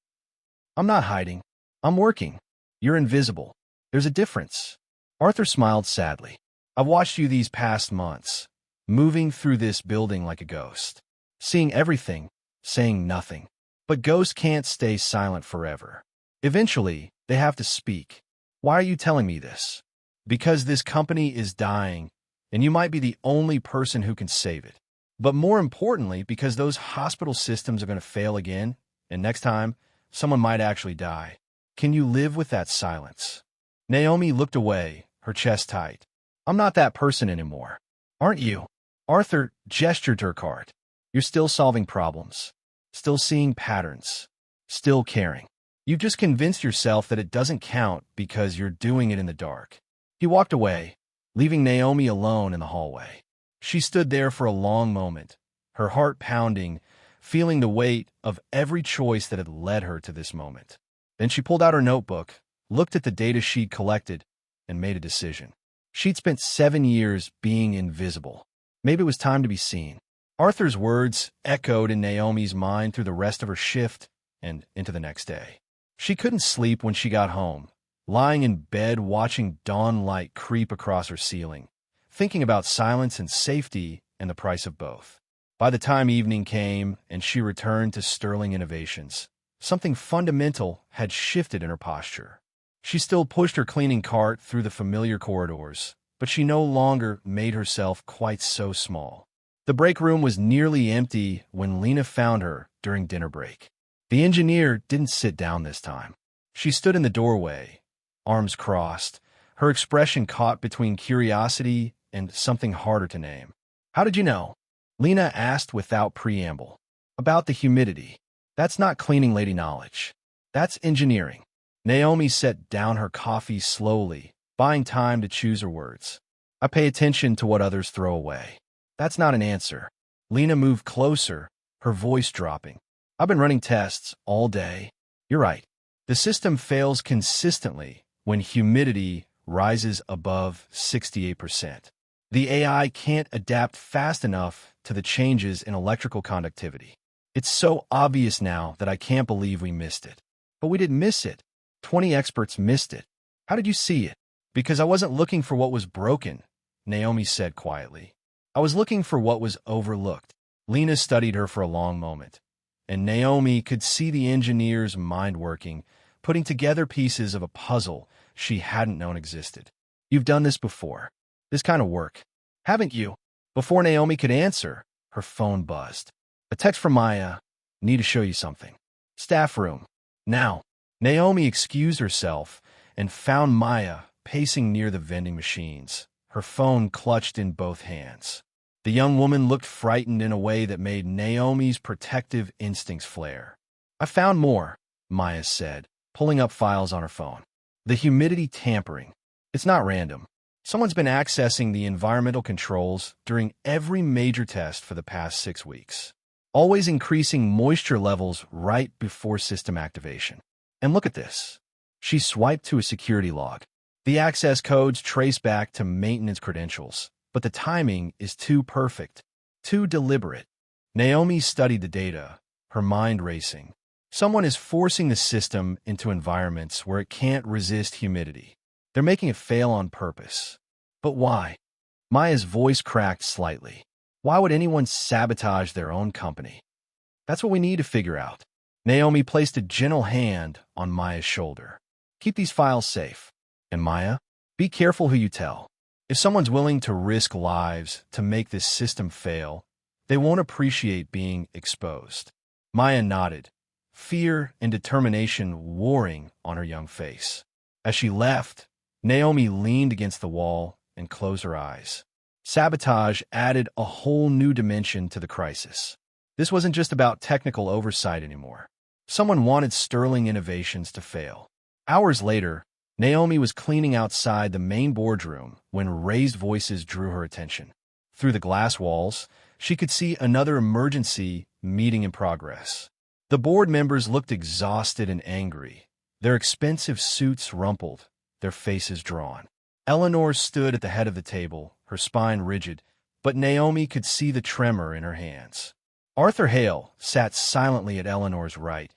A: "I'm not hiding. I'm working. You're invisible. There's a difference." Arthur smiled sadly. "I've watched you these past months, moving through this building like a ghost, seeing everything, saying nothing. But ghosts can't stay silent forever. Eventually, they have to speak. Why are you telling me this? Because this company is dying, and you might be the only person who can save it. But more importantly, because those hospital systems are going to fail again, and next time, someone might actually die. Can you live with that silence?" Naomi looked away, her chest tight. "I'm not that person anymore." "Aren't you?" Arthur gestured to her card. "You're still solving problems, still seeing patterns, still caring. You've just convinced yourself that it doesn't count because you're doing it in the dark." He walked away, leaving Naomi alone in the hallway. She stood there for a long moment, her heart pounding, feeling the weight of every choice that had led her to this moment. Then she pulled out her notebook, looked at the data she'd collected, and made a decision. She'd spent 7 years being invisible. Maybe it was time to be seen. Arthur's words echoed in Naomi's mind through the rest of her shift and into the next day. She couldn't sleep when she got home, lying in bed watching dawn light creep across her ceiling, thinking about silence and safety and the price of both. By the time evening came and she returned to Sterling Innovations, something fundamental had shifted in her posture. She still pushed her cleaning cart through the familiar corridors, but she no longer made herself quite so small. The break room was nearly empty when Lena found her during dinner break. The engineer didn't sit down this time. She stood in the doorway, arms crossed, her expression caught between curiosity and something harder to name. "How did you know?" Lena asked without preamble. "About the humidity. That's not cleaning lady knowledge. That's engineering." Naomi set down her coffee slowly, buying time to choose her words. "I pay attention to what others throw away." "That's not an answer." Lena moved closer, her voice dropping. "I've been running tests all day. You're right. The system fails consistently when humidity rises above 68%. The AI can't adapt fast enough to the changes in electrical conductivity. It's so obvious now that I can't believe we missed it." "But we didn't miss it. 20 experts missed it." "How did you see it?" "Because I wasn't looking for what was broken," Naomi said quietly. "I was looking for what was overlooked." Lena studied her for a long moment, and Naomi could see the engineer's mind working, putting together pieces of a puzzle she hadn't known existed. "You've done this before. This kind of work, haven't you?" Before Naomi could answer, her phone buzzed. A text from Maya. "Need to show you something. Staff room. Now." Naomi excused herself and found Maya pacing near the vending machines, her phone clutched in both hands. The young woman looked frightened in a way that made Naomi's protective instincts flare. "I found more," Maya said, pulling up files on her phone. "The humidity tampering. It's not random. Someone's been accessing the environmental controls during every major test for the past 6 weeks, always increasing moisture levels right before system activation. And look at this." She swiped to a security log. The access codes trace back to maintenance credentials, but the timing is too perfect, too deliberate. Naomi studied the data, her mind racing. Someone is forcing the system into environments where it can't resist humidity. They're making it fail on purpose. But why? Maya's voice cracked slightly. Why would anyone sabotage their own company? That's what we need to figure out. Naomi placed a gentle hand on Maya's shoulder. "Keep these files safe. And Maya, be careful who you tell. If someone's willing to risk lives to make this system fail, they won't appreciate being exposed." Maya nodded, fear and determination warring on her young face. As she left, Naomi leaned against the wall and closed her eyes. Sabotage added a whole new dimension to the crisis. This wasn't just about technical oversight anymore. Someone wanted sterling innovations to fail. Hours later, Naomi was cleaning outside the main boardroom when raised voices drew her attention. Through the glass walls, she could see another emergency meeting in progress. The board members looked exhausted and angry, their expensive suits rumpled, their faces drawn. Eleanor stood at the head of the table, her spine rigid, but Naomi could see the tremor in her hands. Arthur Hale sat silently at Eleanor's right,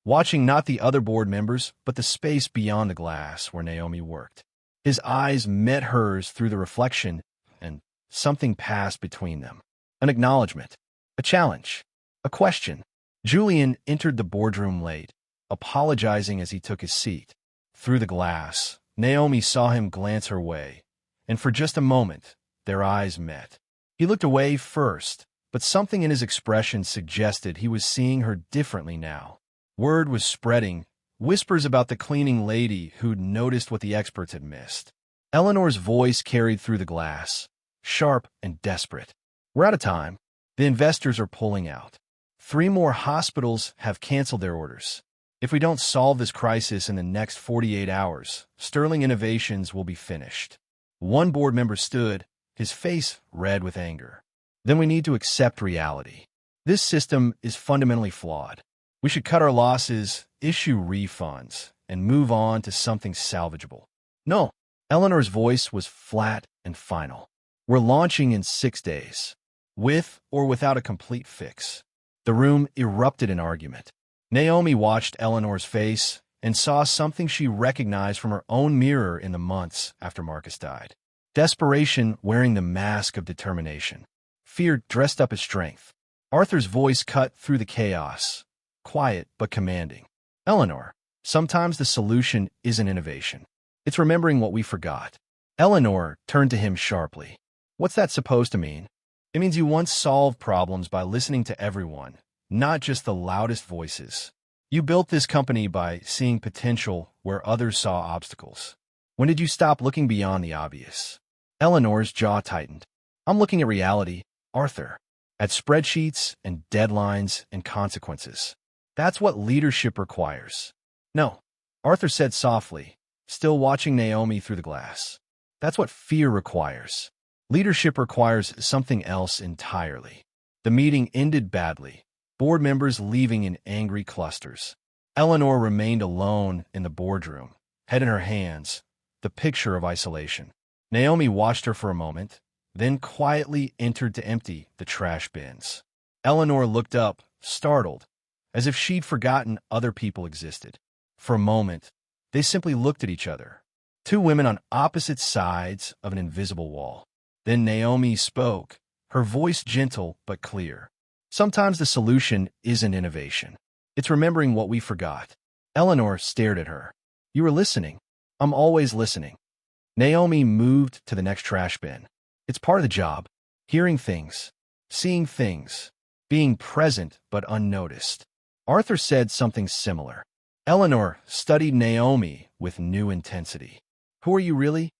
A: watching not the other board members, but the space beyond the glass where Naomi worked. His eyes met hers through the reflection, and something passed between them. An acknowledgement, a challenge, a question. Julian entered the boardroom late, apologizing as he took his seat. Through the glass, Naomi saw him glance her way, and for just a moment, their eyes met. He looked away first, but something in his expression suggested he was seeing her differently now. Word was spreading, whispers about the cleaning lady who'd noticed what the experts had missed. Eleanor's voice carried through the glass, sharp and desperate. "We're out of time. The investors are pulling out. 3 more hospitals have canceled their orders. If we don't solve this crisis in the next 48 hours, Sterling Innovations will be finished." One board member stood, his face red with anger. "Then we need to accept reality. This system is fundamentally flawed. We should cut our losses, issue refunds, and move on to something salvageable." "No." Eleanor's voice was flat and final. "We're launching in 6 days, with or without a complete fix." The room erupted in argument. Naomi watched Eleanor's face and saw something she recognized from her own mirror in the months after Marcus died. Desperation wearing the mask of determination. Fear dressed up as strength. Arthur's voice cut through the chaos, quiet but commanding. "Eleanor, sometimes the solution isn't innovation. It's remembering what we forgot." Eleanor turned to him sharply. "What's that supposed to mean?" "It means you once solved problems by listening to everyone, not just the loudest voices. You built this company by seeing potential where others saw obstacles. When did you stop looking beyond the obvious?" Eleanor's jaw tightened. "I'm looking at reality, Arthur, at spreadsheets and deadlines and consequences. That's what leadership requires." "No," Arthur said softly, still watching Naomi through the glass. "That's what fear requires. Leadership requires something else entirely." The meeting ended badly, board members leaving in angry clusters. Eleanor remained alone in the boardroom, head in her hands, the picture of isolation. Naomi watched her for a moment, then quietly entered to empty the trash bins. Eleanor looked up, startled, as if she'd forgotten other people existed. For a moment, they simply looked at each other, 2 women on opposite sides of an invisible wall. Then Naomi spoke, her voice gentle but clear. "Sometimes the solution isn't innovation. It's remembering what we forgot." Eleanor stared at her. "You were listening." "I'm always listening." Naomi moved to the next trash bin. "It's part of the job. Hearing things, seeing things, being present but unnoticed." Arthur said something similar. Eleanor studied Naomi with new intensity. "Who are you really?"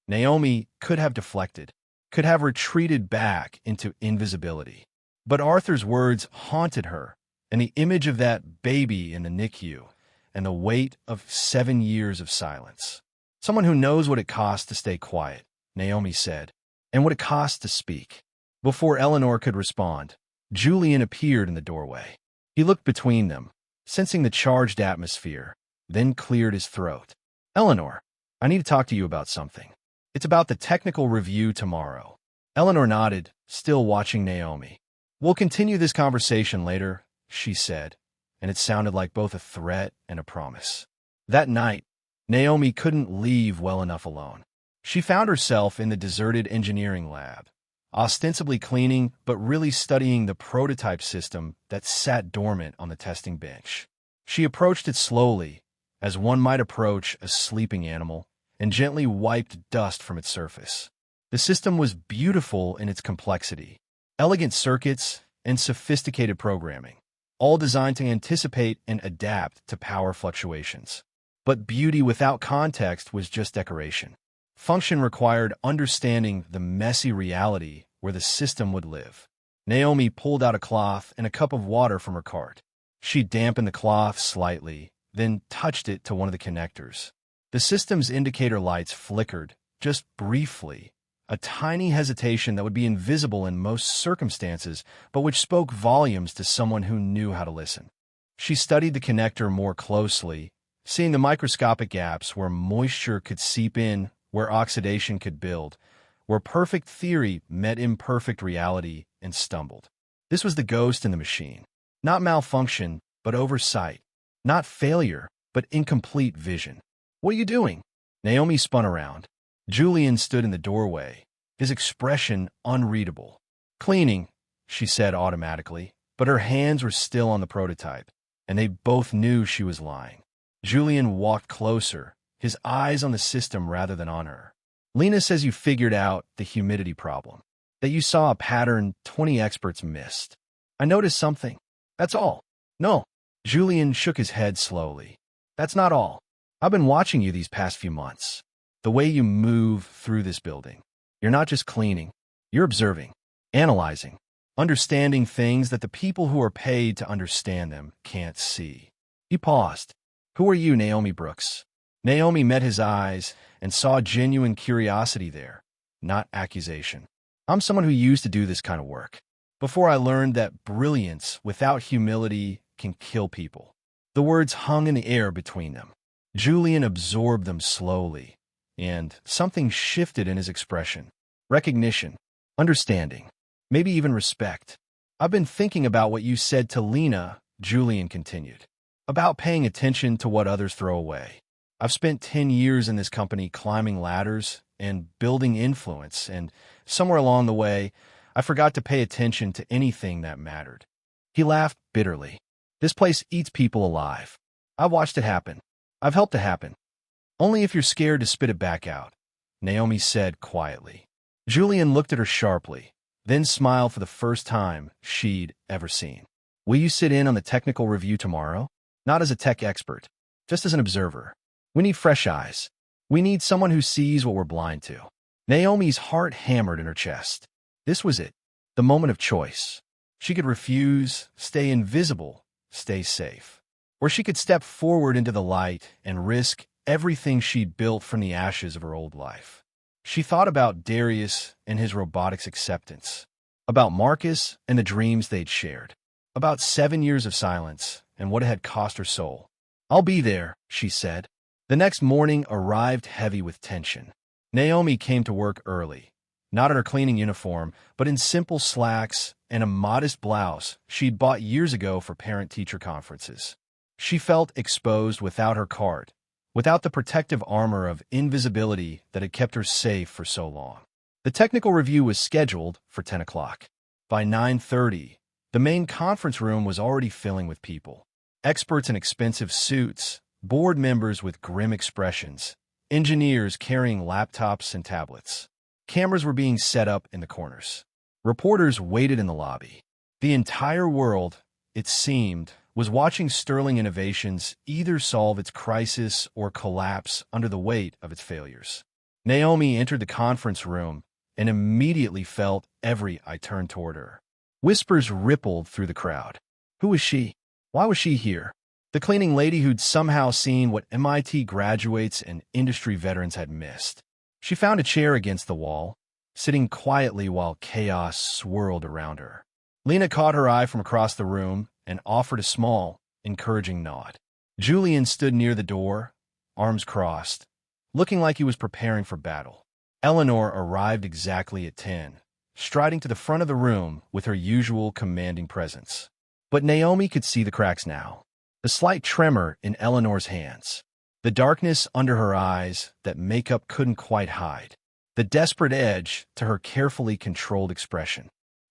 A: Naomi could have deflected, could have retreated back into invisibility. But Arthur's words haunted her, and the image of that baby in the NICU, and the weight of 7 years of silence. "Someone who knows what it costs to stay quiet," Naomi said, "and what it costs to speak." Before Eleanor could respond, Julian appeared in the doorway. He looked between them, sensing the charged atmosphere, then cleared his throat. "Eleanor, I need to talk to you about something. It's about the technical review tomorrow." Eleanor nodded, still watching Naomi. "We'll continue this conversation later," she said, and it sounded like both a threat and a promise. That night, Naomi couldn't leave well enough alone. She found herself in the deserted engineering lab, ostensibly cleaning but really studying the prototype system that sat dormant on the testing bench. She approached it slowly, as one might approach a sleeping animal, and gently wiped dust from its surface. The system was beautiful in its complexity, elegant circuits, and sophisticated programming. all designed to anticipate and adapt to power fluctuations. But beauty without context was just decoration. Function required understanding the messy reality where the system would live. Naomi pulled out a cloth and a cup of water from her cart. She dampened the cloth slightly, then touched it to one of the connectors. The system's indicator lights flickered, just briefly, a tiny hesitation that would be invisible in most circumstances, but which spoke volumes to someone who knew how to listen. She studied the connector more closely, seeing the microscopic gaps where moisture could seep in, where oxidation could build, where perfect theory met imperfect reality and stumbled. This was the ghost in the machine. Not malfunction, but oversight. Not failure, but incomplete vision. "What are you doing?" Naomi spun around. Julian stood in the doorway, his expression unreadable. "Cleaning," she said automatically, but her hands were still on the prototype, and they both knew she was lying. Julian walked closer, his eyes on the system rather than on her. "Lena says you figured out the humidity problem, that you saw a pattern 20 experts missed. I noticed something. That's all." "No." Julian shook his head slowly. "That's not all. I've been watching you these past few months. The way you move through this building. You're not just cleaning. You're observing, analyzing, understanding things that the people who are paid to understand them can't see." He paused. "Who are you, Naomi Brooks?" Naomi met his eyes and saw genuine curiosity there, not accusation. "I'm someone who used to do this kind of work, before I learned that brilliance without humility can kill people." The words hung in the air between them. Julian absorbed them slowly, and something shifted in his expression. Recognition, understanding, maybe even respect. "I've been thinking about what you said to Lena," Julian continued, "about paying attention to what others throw away. I've spent 10 years in this company climbing ladders and building influence, and somewhere along the way, I forgot to pay attention to anything that mattered." He laughed bitterly. "This place eats people alive. I've watched it happen. I've helped it happen. Only if you're scared to spit it back out," Naomi said quietly. Julian looked at her sharply, then smiled for the first time she'd ever seen. "Will you sit in on the technical review tomorrow? Not as a tech expert, just as an observer. We need fresh eyes. We need someone who sees what we're blind to." Naomi's heart hammered in her chest. This was it, the moment of choice. She could refuse, stay invisible, stay safe. Or she could step forward into the light and risk everything she'd built from the ashes of her old life. She thought about Darius and his robotics acceptance, about Marcus and the dreams they'd shared, about 7 years of silence and what it had cost her soul. "I'll be there," she said. The next morning arrived heavy with tension. Naomi came to work early, not in her cleaning uniform, but in simple slacks and a modest blouse she'd bought years ago for parent-teacher conferences. She felt exposed without her cart, without the protective armor of invisibility that had kept her safe for so long. The technical review was scheduled for 10 o'clock. By 9:30, the main conference room was already filling with people. Experts in expensive suits, board members with grim expressions, engineers carrying laptops and tablets. Cameras were being set up in the corners. Reporters waited in the lobby. The entire world, it seemed, was watching Sterling Innovations either solve its crisis or collapse under the weight of its failures. Naomi entered the conference room and immediately felt every eye turn toward her. Whispers rippled through the crowd. Who was she? Why was she here? The cleaning lady who'd somehow seen what MIT graduates and industry veterans had missed. She found a chair against the wall, sitting quietly while chaos swirled around her. Lena caught her eye from across the room and offered a small, encouraging nod. Julian stood near the door, arms crossed, looking like he was preparing for battle. Eleanor arrived exactly at 10, striding to the front of the room with her usual commanding presence. But Naomi could see the cracks now, the slight tremor in Eleanor's hands, the darkness under her eyes that makeup couldn't quite hide, the desperate edge to her carefully controlled expression.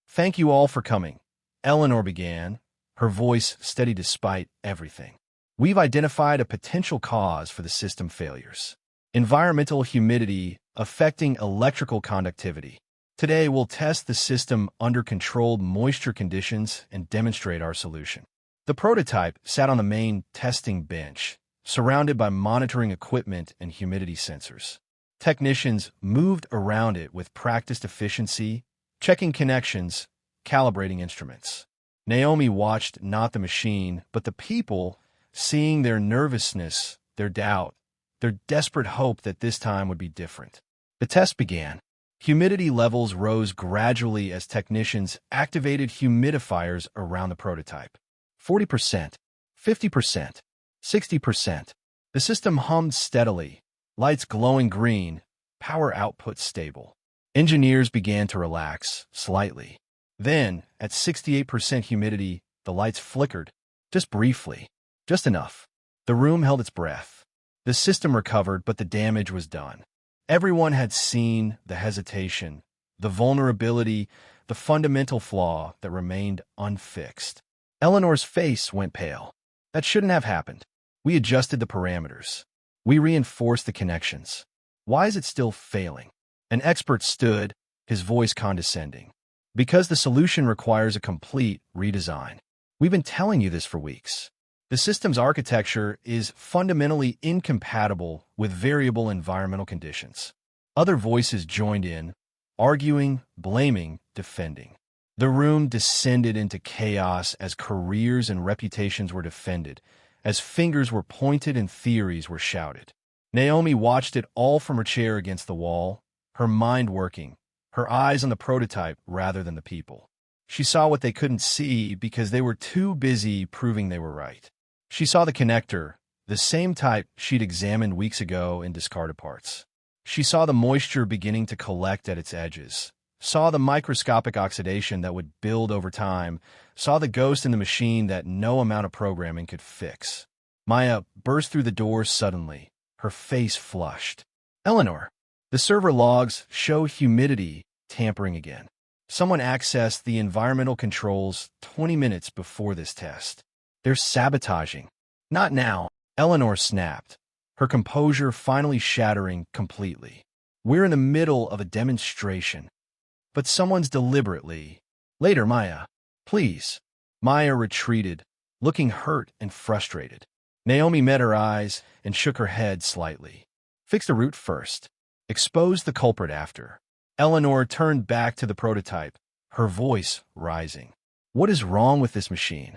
A: "Thank you all for coming," Eleanor began, her voice steady despite everything. "We've identified a potential cause for the system failures. Environmental humidity affecting electrical conductivity. Today, we'll test the system under controlled moisture conditions and demonstrate our solution." The prototype sat on the main testing bench, surrounded by monitoring equipment and humidity sensors. Technicians moved around it with practiced efficiency, checking connections, calibrating instruments. Naomi watched not the machine, but the people, seeing their nervousness, their doubt, their desperate hope that this time would be different. The test began. Humidity levels rose gradually as technicians activated humidifiers around the prototype. 40%, 50%, 60%. The system hummed steadily, lights glowing green, power output stable. Engineers began to relax, slightly. Then, at 68% humidity, the lights flickered, just briefly, just enough. The room held its breath. The system recovered, but the damage was done. Everyone had seen the hesitation, the vulnerability, the fundamental flaw that remained unfixed. Eleanor's face went pale. That shouldn't have happened. We adjusted the parameters. We reinforced the connections. Why is it still failing? An expert stood, his voice condescending. Because the solution requires a complete redesign. We've been telling you this for weeks. The system's architecture is fundamentally incompatible with variable environmental conditions. Other voices joined in, arguing, blaming, defending. The room descended into chaos as careers and reputations were defended, as fingers were pointed and theories were shouted. Naomi watched it all from her chair against the wall, her mind working, her eyes on the prototype rather than the people. She saw what they couldn't see because they were too busy proving they were right. She saw the connector, the same type she'd examined weeks ago in discarded parts. She saw the moisture beginning to collect at its edges, saw the microscopic oxidation that would build over time, saw the ghost in the machine that no amount of programming could fix. Maya burst through the door suddenly, her face flushed. "Eleanor, the server logs show humidity tampering again. Someone accessed the environmental controls 20 minutes before this test. They're sabotaging." "Not now," Eleanor snapped, her composure finally shattering completely. "We're in the middle of a demonstration." "But someone's deliberately." "Later, Maya. Please." Maya retreated, looking hurt and frustrated. Naomi met her eyes and shook her head slightly. "Fix the root first. Expose the culprit after." Eleanor turned back to the prototype, her voice rising. "What is wrong with this machine?"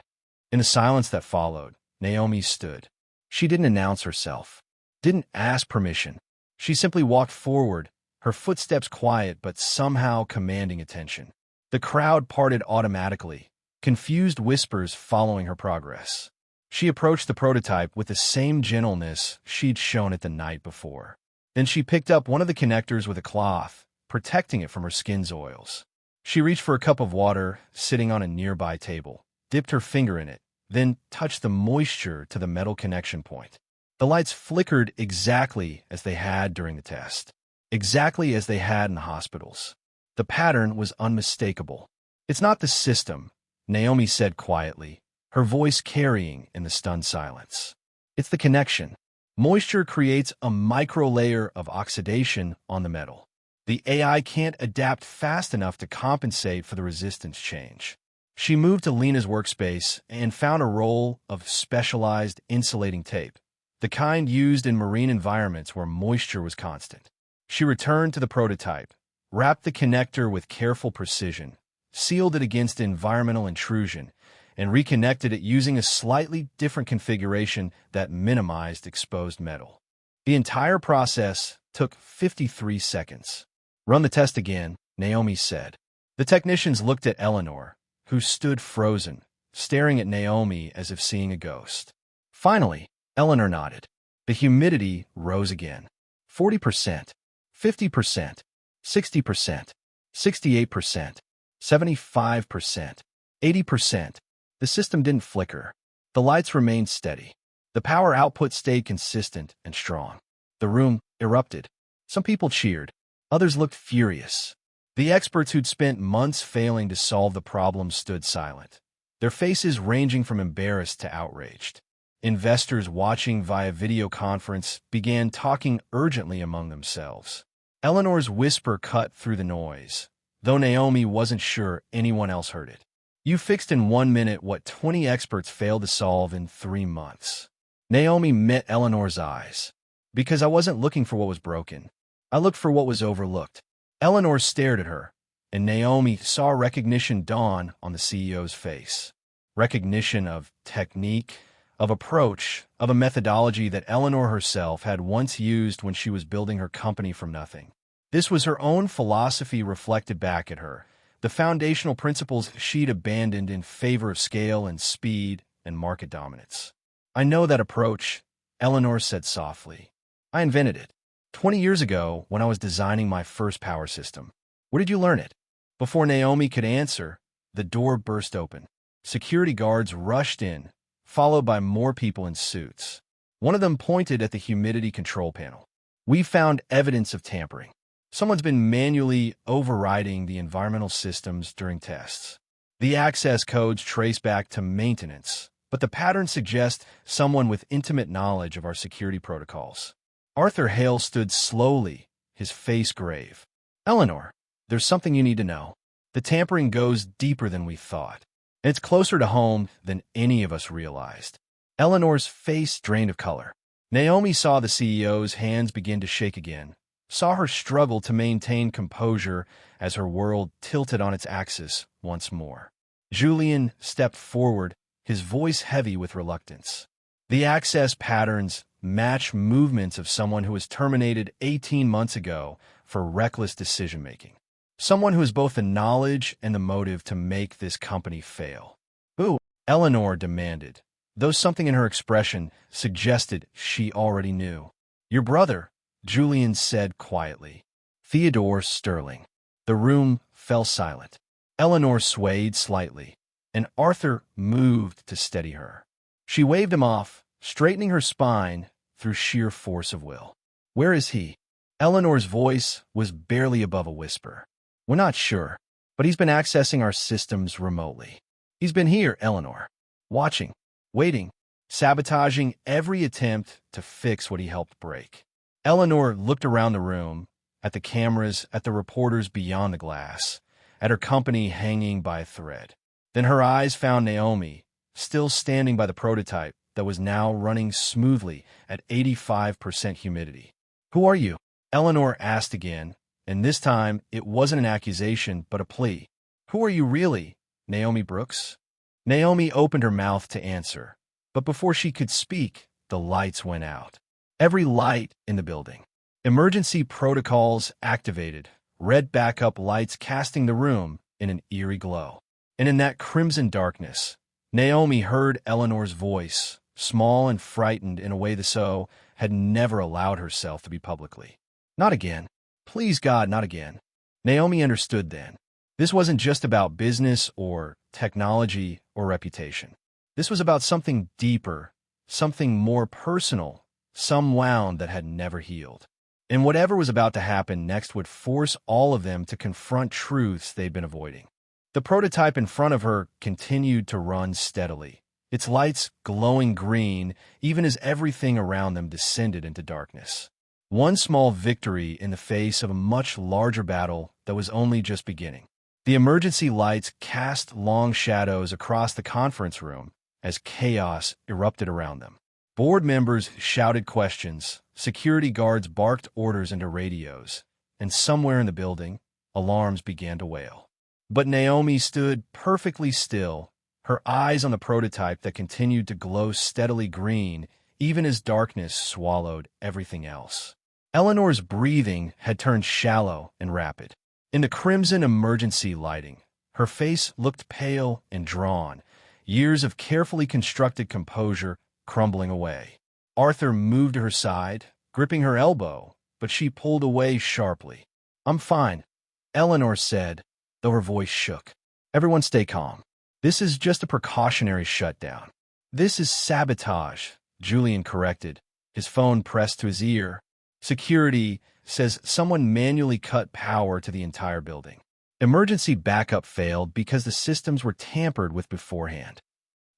A: In the silence that followed, Naomi stood. She didn't announce herself, didn't ask permission. She simply walked forward, her footsteps quiet but somehow commanding attention. The crowd parted automatically, confused whispers following her progress. She approached the prototype with the same gentleness she'd shown it the night before. Then she picked up one of the connectors with a cloth, protecting it from her skin's oils. She reached for a cup of water sitting on a nearby table, dipped her finger in it, then touched the moisture to the metal connection point. The lights flickered exactly as they had during the test, exactly as they had in the hospitals. The pattern was unmistakable. "It's not the system," Naomi said quietly, her voice carrying in the stunned silence. "It's the connection. Moisture creates a micro-layer of oxidation on the metal. The AI can't adapt fast enough to compensate for the resistance change." She moved to Lena's workspace and found a roll of specialized insulating tape, the kind used in marine environments where moisture was constant. She returned to the prototype, wrapped the connector with careful precision, sealed it against environmental intrusion, and reconnected it using a slightly different configuration that minimized exposed metal. The entire process took 53 seconds. "Run the test again," Naomi said. The technicians looked at Eleanor, who stood frozen, staring at Naomi as if seeing a ghost. Finally, Eleanor nodded. The humidity rose again. 40%, 50%, 60%, 68%, 75%, 80%. The system didn't flicker. The lights remained steady. The power output stayed consistent and strong. The room erupted. Some people cheered. Others looked furious. The experts who'd spent months failing to solve the problem stood silent, their faces ranging from embarrassed to outraged. Investors watching via video conference began talking urgently among themselves. Eleanor's whisper cut through the noise, though Naomi wasn't sure anyone else heard it. You fixed in 1 minute what 20 experts failed to solve in 3 months. Naomi met Eleanor's eyes. Because I wasn't looking for what was broken. I looked for what was overlooked. Eleanor stared at her, and Naomi saw recognition dawn on the CEO's face. Recognition of technique, of approach, of a methodology that Eleanor herself had once used when she was building her company from nothing. This was her own philosophy reflected back at her, the foundational principles she'd abandoned in favor of scale and speed and market dominance. I know that approach, Eleanor said softly. I invented it 20 years ago when I was designing my first power system. Where did you learn it? Before Naomi could answer, the door burst open. Security guards rushed in, followed by more people in suits. One of them pointed at the humidity control panel. We found evidence of tampering. Someone's been manually overriding the environmental systems during tests. The access codes trace back to maintenance, but the pattern suggests someone with intimate knowledge of our security protocols. Arthur Hale stood slowly, his face grave. Eleanor, there's something you need to know. The tampering goes deeper than we thought, and it's closer to home than any of us realized. Eleanor's face drained of color. Naomi saw the CEO's hands begin to shake again, saw her struggle to maintain composure as her world tilted on its axis once more. Julian stepped forward, his voice heavy with reluctance. The access patterns match movements of someone who was terminated 18 months ago for reckless decision-making. Someone who has both the knowledge and the motive to make this company fail. Who? Eleanor demanded, though something in her expression suggested she already knew. Your brother, Julian said quietly. Theodore Sterling. The room fell silent. Eleanor swayed slightly, and Arthur moved to steady her. She waved him off, straightening her spine through sheer force of will. Where is he? Eleanor's voice was barely above a whisper. We're not sure, but he's been accessing our systems remotely. He's been here, Eleanor, watching, waiting, sabotaging every attempt to fix what he helped break. Eleanor looked around the room, at the cameras, at the reporters beyond the glass, at her company hanging by a thread. Then her eyes found Naomi, still standing by the prototype that was now running smoothly at 85% humidity. Who are you? Eleanor asked again, and this time it wasn't an accusation but a plea. Who are you really, Naomi Brooks? Naomi opened her mouth to answer, but before she could speak, the lights went out. Every light in the building. Emergency protocols activated, red backup lights casting the room in an eerie glow. And in that crimson darkness, Naomi heard Eleanor's voice, small and frightened in a way the so had never allowed herself to be publicly. Not again. Please God, not again. Naomi understood then. This wasn't just about business or technology or reputation. This was about something deeper, something more personal, some wound that had never healed. And whatever was about to happen next would force all of them to confront truths they'd been avoiding. The prototype in front of her continued to run steadily, its lights glowing green even as everything around them descended into darkness. One small victory in the face of a much larger battle that was only just beginning. The emergency lights cast long shadows across the conference room as chaos erupted around them. Board members shouted questions, security guards barked orders into radios, and somewhere in the building, alarms began to wail. But Naomi stood perfectly still, her eyes on the prototype that continued to glow steadily green even as darkness swallowed everything else. Eleanor's breathing had turned shallow and rapid. In the crimson emergency lighting, her face looked pale and drawn, years of carefully constructed composure crumbling away. Arthur moved to her side, gripping her elbow, but she pulled away sharply. I'm fine, Eleanor said, though her voice shook. Everyone stay calm. This is just a precautionary shutdown. This is sabotage, Julian corrected, his phone pressed to his ear. Security says someone manually cut power to the entire building. Emergency backup failed because the systems were tampered with beforehand.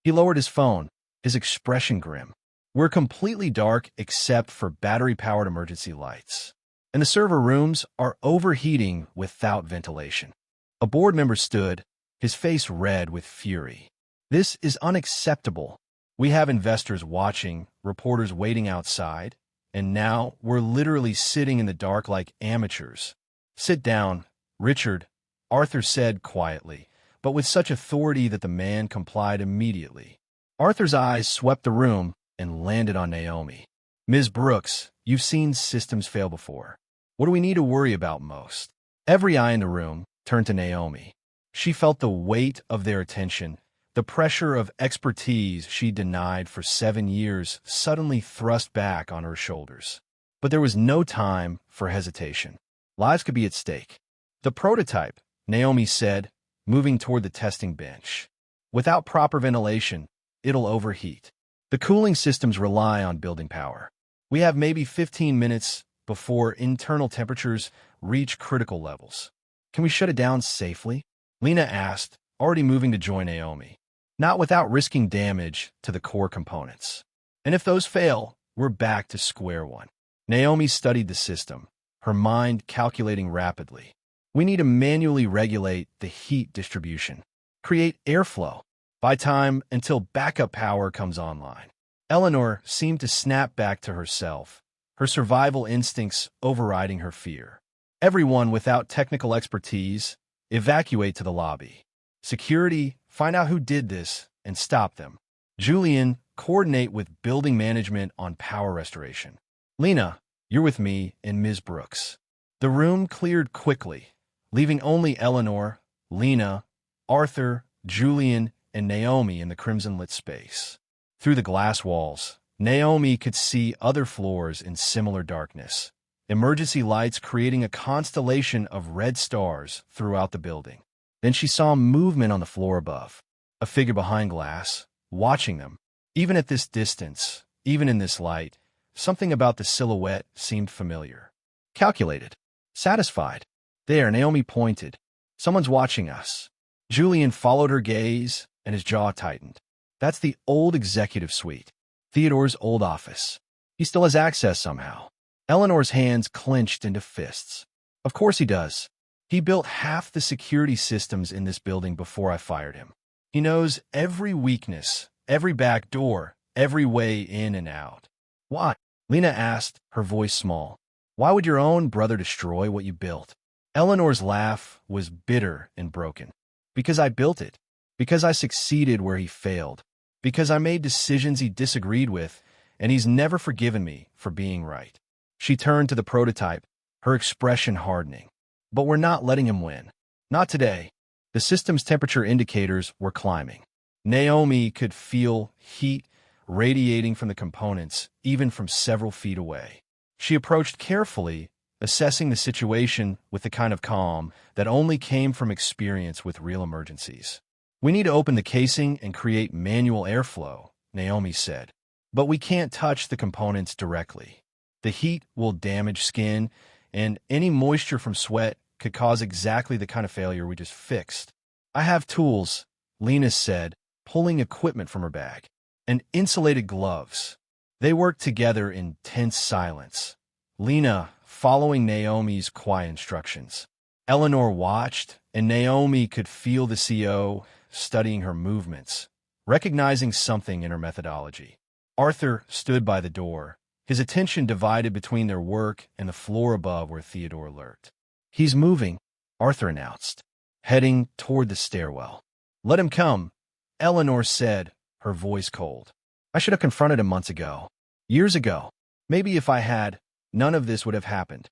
A: He lowered his phone, his expression grim. We're completely dark except for battery-powered emergency lights. And the server rooms are overheating without ventilation. A board member stood, his face red with fury. "This is unacceptable. We have investors watching, reporters waiting outside, and now we're literally sitting in the dark like amateurs." "Sit down, Richard," Arthur said quietly, but with such authority that the man complied immediately. Arthur's eyes swept the room and landed on Naomi. "Ms. Brooks, you've seen systems fail before. What do we need to worry about most?" Every eye in the room turned to Naomi. She felt the weight of their attention, the pressure of expertise she denied for 7 years suddenly thrust back on her shoulders. But there was no time for hesitation. Lives could be at stake. "The prototype," Naomi said, moving toward the testing bench. "Without proper ventilation, it'll overheat. The cooling systems rely on building power. We have maybe 15 minutes before internal temperatures reach critical levels. Can we shut it down safely?" Lena asked, already moving to join Naomi. "Not without risking damage to the core components. And if those fail, we're back to square one." Naomi studied the system, her mind calculating rapidly. "We need to manually regulate the heat distribution, create airflow, buy time until backup power comes online." Eleanor seemed to snap back to herself, her survival instincts overriding her fear. "Everyone without technical expertise, evacuate to the lobby. Security, find out who did this and stop them. Julian, coordinate with building management on power restoration. Lena, you're with me and Ms. Brooks." The room cleared quickly, leaving only Eleanor, Lena, Arthur, Julian, and Naomi in the crimson-lit space. Through the glass walls, Naomi could see other floors in similar darkness, emergency lights creating a constellation of red stars throughout the building. Then she saw movement on the floor above, a figure behind glass, watching them. Even at this distance, even in this light, something about the silhouette seemed familiar. Calculated. Satisfied. "There," Naomi pointed. "Someone's watching us." Julian followed her gaze, and his jaw tightened. "That's the old executive suite. Theodore's old office. He still has access somehow." Eleanor's hands clenched into fists. "Of course he does. He built half the security systems in this building before I fired him. He knows every weakness, every back door, every way in and out." "Why?" Lena asked, her voice small. "Why would your own brother destroy what you built?" Eleanor's laugh was bitter and broken. "Because I built it. Because I succeeded where he failed. Because I made decisions he disagreed with, and he's never forgiven me for being right." She turned to the prototype, her expression hardening. "But we're not letting him win. Not today." The system's temperature indicators were climbing. Naomi could feel heat radiating from the components, even from several feet away. She approached carefully, assessing the situation with the kind of calm that only came from experience with real emergencies. "We need to open the casing and create manual airflow," Naomi said. "But we can't touch the components directly. The heat will damage skin, and any moisture from sweat could cause exactly the kind of failure we just fixed." "I have tools," Lena said, pulling equipment from her bag. "And insulated gloves." They worked together in tense silence, Lena following Naomi's quiet instructions. Eleanor watched, and Naomi could feel the CO studying her movements, recognizing something in her methodology. Arthur stood by the door, his attention divided between their work and the floor above where Theodore lurked. "He's moving," Arthur announced, heading toward the stairwell. "Let him come," Eleanor said, her voice cold. "I should have confronted him months ago. Years ago. Maybe if I had, none of this would have happened."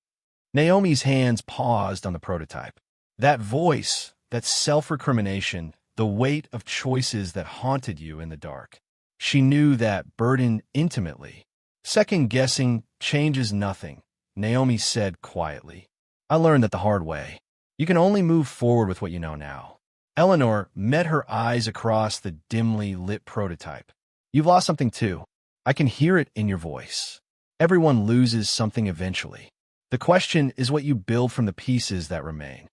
A: Naomi's hands paused on the prototype. That voice, that self-recrimination, the weight of choices that haunted you in the dark. She knew that burden intimately. "Second-guessing changes nothing," Naomi said quietly. "I learned that the hard way. You can only move forward with what you know now." Eleanor met her eyes across the dimly lit prototype. "You've lost something too. I can hear it in your voice. Everyone loses something eventually. The question is what you build from the pieces that remain."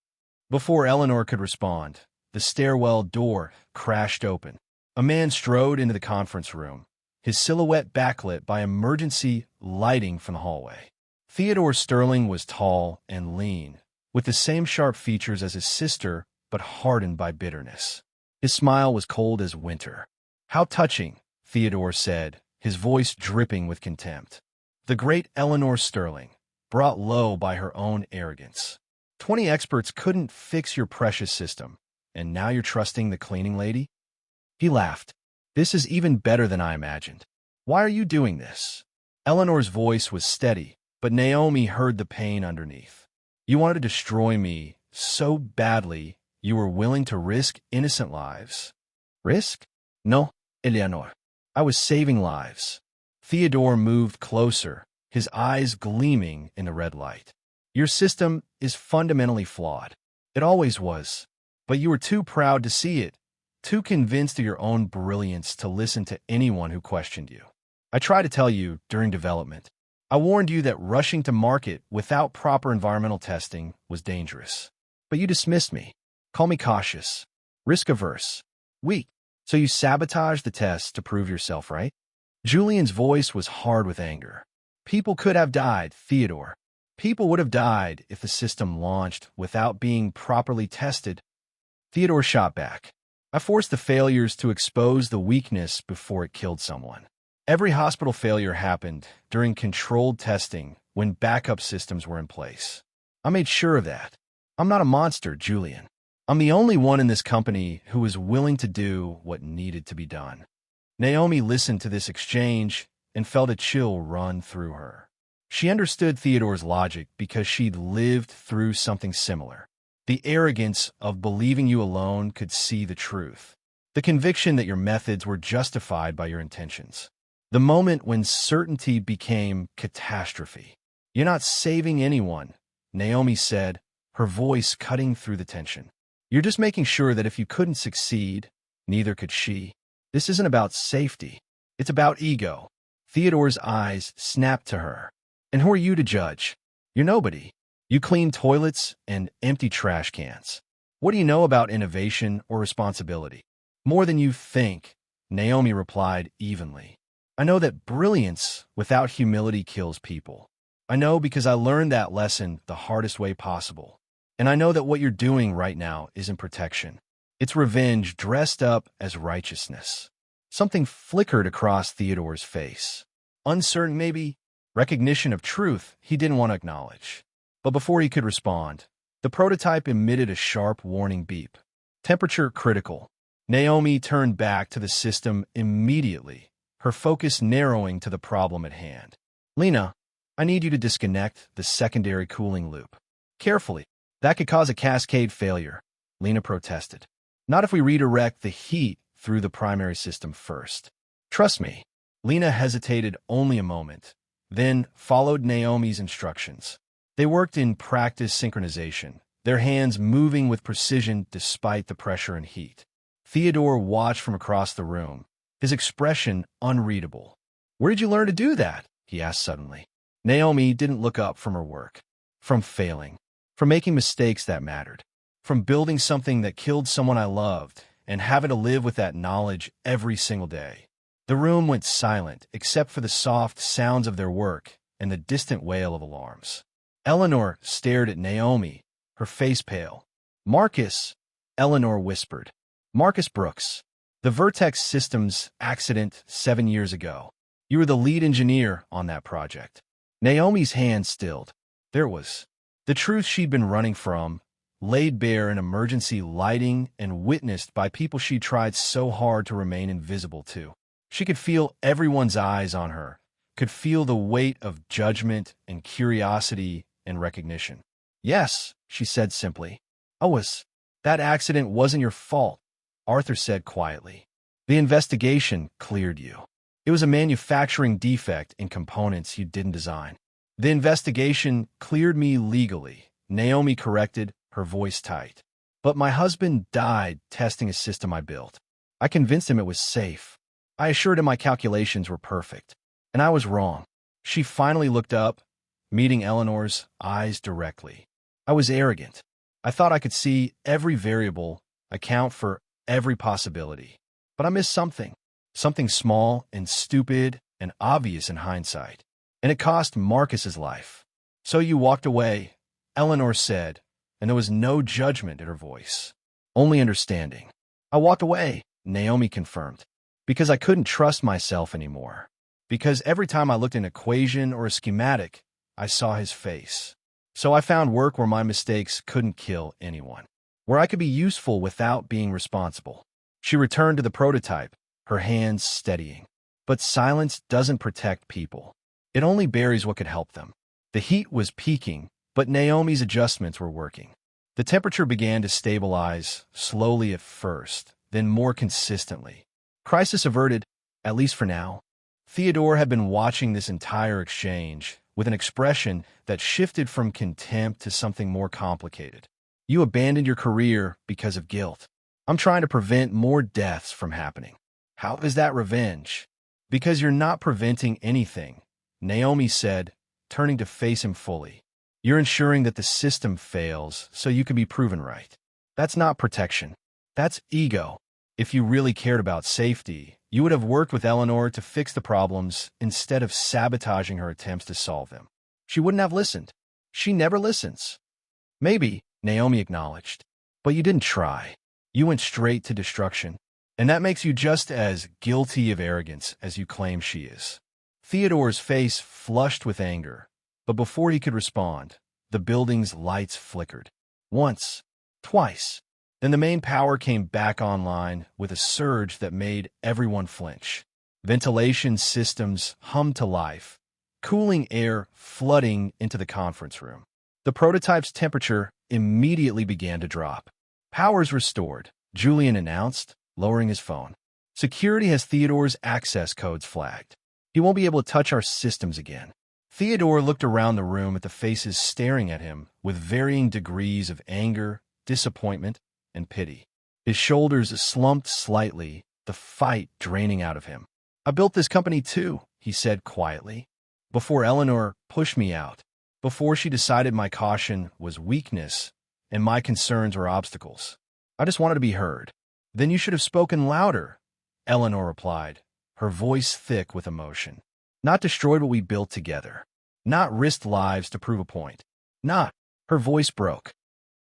A: Before Eleanor could respond, the stairwell door crashed open. A man strode into the conference room, his silhouette backlit by emergency lighting from the hallway. Theodore Sterling was tall and lean, with the same sharp features as his sister, but hardened by bitterness. His smile was cold as winter. "How touching," Theodore said, his voice dripping with contempt. The great Eleanor Sterling, brought low by her own arrogance. 20 experts couldn't fix your precious system, and now you're trusting the cleaning lady? He laughed. "This is even better than I imagined. Why are you doing this?" Eleanor's voice was steady, but Naomi heard the pain underneath. "You wanted to destroy me so badly you were willing to risk innocent lives." "Risk? No, Eleanor. I was saving lives." Theodore moved closer, his eyes gleaming in the red light. "Your system is fundamentally flawed. It always was. But you were too proud to see it, too convinced of your own brilliance to listen to anyone who questioned you. I tried to tell you during development. I warned you that rushing to market without proper environmental testing was dangerous. But you dismissed me. Call me cautious, risk-averse, weak. So you sabotaged the tests to prove yourself right?" Julian's voice was hard with anger. "People could have died, Theodore. People would have died if the system launched without being properly tested." Theodore shot back. "I forced the failures to expose the weakness before it killed someone. Every hospital failure happened during controlled testing when backup systems were in place. I made sure of that. I'm not a monster, Julian. I'm the only one in this company who was willing to do what needed to be done." Naomi listened to this exchange and felt a chill run through her. She understood Theodore's logic because she'd lived through something similar. The arrogance of believing you alone could see the truth. The conviction that your methods were justified by your intentions. The moment when certainty became catastrophe. "You're not saving anyone," Naomi said, her voice cutting through the tension. "You're just making sure that if you couldn't succeed, neither could she. This isn't about safety. It's about ego." Theodore's eyes snapped to her. "And who are you to judge? You're nobody. You clean toilets and empty trash cans. What do you know about innovation or responsibility?" "More than you think," Naomi replied evenly. "I know that brilliance without humility kills people. I know because I learned that lesson the hardest way possible. And I know that what you're doing right now isn't protection. It's revenge dressed up as righteousness." Something flickered across Theodore's face. Uncertain, maybe, recognition of truth he didn't want to acknowledge. But before he could respond, the prototype emitted a sharp warning beep. "Temperature critical." Naomi turned back to the system immediately, her focus narrowing to the problem at hand. "Lena, I need you to disconnect the secondary cooling loop. Carefully. That could cause a cascade failure," Lena protested. "Not if we redirect the heat through the primary system first. Trust me." Lena hesitated only a moment, then followed Naomi's instructions. They worked in practice synchronization, their hands moving with precision despite the pressure and heat. Theodore watched from across the room, his expression unreadable. "Where did you learn to do that?" he asked suddenly. Naomi didn't look up from her work. "From failing. From making mistakes that mattered. From building something that killed someone I loved and having to live with that knowledge every single day." The room went silent except for the soft sounds of their work and the distant wail of alarms. Eleanor stared at Naomi, her face pale. "Marcus," Eleanor whispered. "Marcus Brooks. The Vertex Systems accident 7 years ago. You were the lead engineer on that project." Naomi's hand stilled. There it was. The truth she'd been running from, laid bare in emergency lighting and witnessed by people she tried so hard to remain invisible to. She could feel everyone's eyes on her, could feel the weight of judgment and curiosity and recognition. "Yes," she said simply. "That accident wasn't your fault," Arthur said quietly. "The investigation cleared you. It was a manufacturing defect in components you didn't design." "The investigation cleared me legally," Naomi corrected, her voice tight. "But my husband died testing a system I built. I convinced him it was safe. I assured him my calculations were perfect. And I was wrong." She finally looked up, meeting Eleanor's eyes directly. "I was arrogant. I thought I could see every variable, account for every possibility. But I missed something. Something small and stupid and obvious in hindsight. And it cost Marcus's life." "So you walked away," Eleanor said, and there was no judgment in her voice. Only understanding. I walked away, Naomi confirmed, because I couldn't trust myself anymore. Because every time I looked at an equation or a schematic, I saw his face. So I found work where my mistakes couldn't kill anyone, where I could be useful without being responsible. She returned to the prototype, her hands steadying. But silence doesn't protect people. It only buries what could help them. The heat was peaking, but Naomi's adjustments were working. The temperature began to stabilize, slowly at first, then more consistently. Crisis averted, at least for now. Theodore had been watching this entire exchange with an expression that shifted from contempt to something more complicated. You abandoned your career because of guilt. I'm trying to prevent more deaths from happening. How is that revenge? Because you're not preventing anything, Naomi said, turning to face him fully. You're ensuring that the system fails so you can be proven right. That's not protection. That's ego. If you really cared about safety, you would have worked with Eleanor to fix the problems instead of sabotaging her attempts to solve them. She wouldn't have listened. She never listens. Maybe, Naomi acknowledged, but you didn't try. You went straight to destruction. And that makes you just as guilty of arrogance as you claim she is. Theodore's face flushed with anger, but before he could respond, the building's lights flickered. Once, twice. Then the main power came back online with a surge that made everyone flinch. Ventilation systems hummed to life, cooling air flooding into the conference room. The prototype's temperature immediately began to drop. Power's restored, Julian announced, lowering his phone. Security has Theodore's access codes flagged. He won't be able to touch our systems again. Theodore looked around the room at the faces staring at him with varying degrees of anger, disappointment, and pity. His shoulders slumped slightly, the fight draining out of him. I built this company too, he said quietly. Before Eleanor pushed me out. Before she decided my caution was weakness and my concerns were obstacles. I just wanted to be heard. Then you should have spoken louder, Eleanor replied, her voice thick with emotion. Not destroyed what we built together. Not risked lives to prove a point. Not, her voice broke.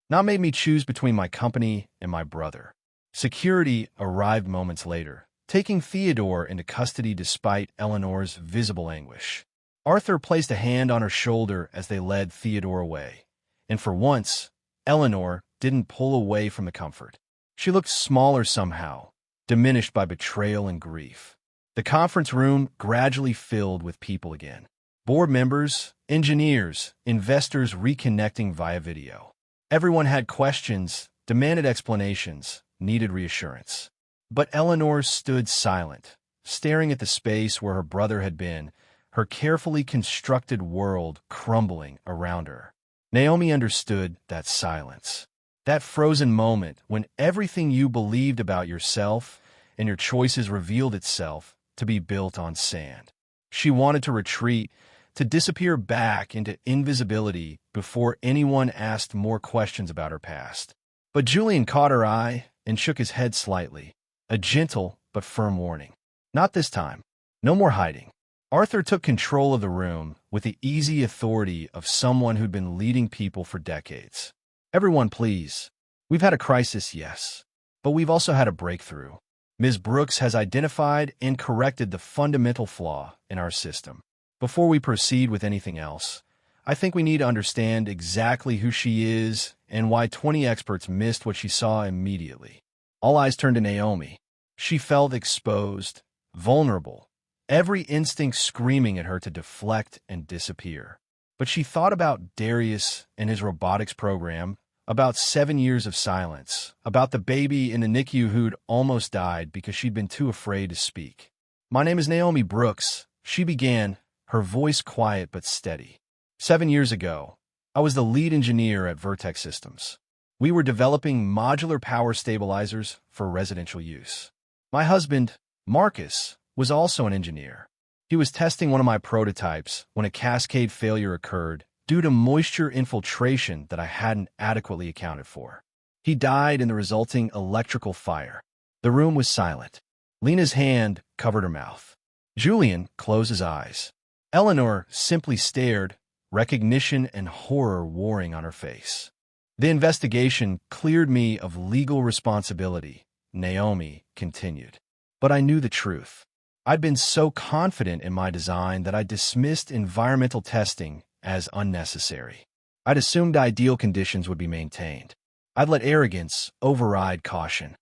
A: Not made me choose between my company and my brother. Security arrived moments later, taking Theodore into custody despite Eleanor's visible anguish. Arthur placed a hand on her shoulder as they led Theodore away, and for once, Eleanor didn't pull away from the comfort. She looked smaller somehow, diminished by betrayal and grief. The conference room gradually filled with people again. Board members, engineers, investors reconnecting via video. Everyone had questions, demanded explanations, needed reassurance. But Eleanor stood silent, staring at the space where her brother had been, her carefully constructed world crumbling around her. Naomi understood that silence. That frozen moment when everything you believed about yourself and your choices revealed itself to be built on sand. She wanted to retreat, to disappear back into invisibility before anyone asked more questions about her past. But Julian caught her eye and shook his head slightly, a gentle but firm warning. Not this time. No more hiding. Arthur took control of the room with the easy authority of someone who'd been leading people for decades. Everyone, please. We've had a crisis, yes, but we've also had a breakthrough. Ms. Brooks has identified and corrected the fundamental flaw in our system. Before we proceed with anything else, I think we need to understand exactly who she is and why 20 experts missed what she saw immediately. All eyes turned to Naomi. She felt exposed, vulnerable, every instinct screaming at her to deflect and disappear. But she thought about Darius and his robotics program, about 7 years of silence, about the baby in the NICU who'd almost died because she'd been too afraid to speak. My name is Naomi Brooks, she began, her voice quiet but steady. 7 years ago, I was the lead engineer at Vertex Systems. We were developing modular power stabilizers for residential use. My husband, Marcus, was also an engineer. He was testing one of my prototypes when a cascade failure occurred due to moisture infiltration that I hadn't adequately accounted for. He died in the resulting electrical fire. The room was silent. Lena's hand covered her mouth. Julian closed his eyes. Eleanor simply stared, recognition and horror warring on her face. The investigation cleared me of legal responsibility, Naomi continued. But I knew the truth. I'd been so confident in my design that I dismissed environmental testing as unnecessary. I'd assumed ideal conditions would be maintained. I'd let arrogance override caution.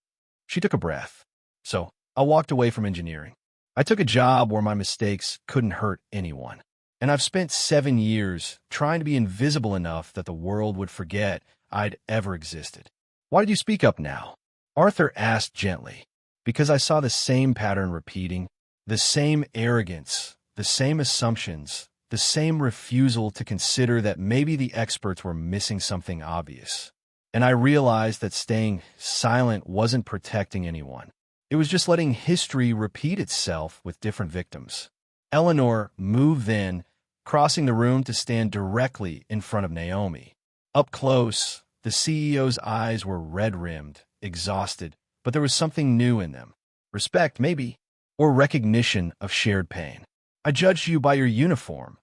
A: She took a breath. So I walked away from engineering. I took a job where my mistakes couldn't hurt anyone. And I've spent 7 years trying to be invisible enough that the world would forget I'd ever existed. Why did you speak up now? Arthur asked gently. Because I saw the same pattern repeating, the same arrogance, the same assumptions, the same refusal to consider that maybe the experts were missing something obvious. And I realized that staying silent wasn't protecting anyone. It was just letting history repeat itself with different victims. Eleanor moved then, crossing the room to stand directly in front of Naomi. Up close, the CEO's eyes were red-rimmed, exhausted, but there was something new in them. Respect, maybe, or recognition of shared pain. I judged you by your uniform,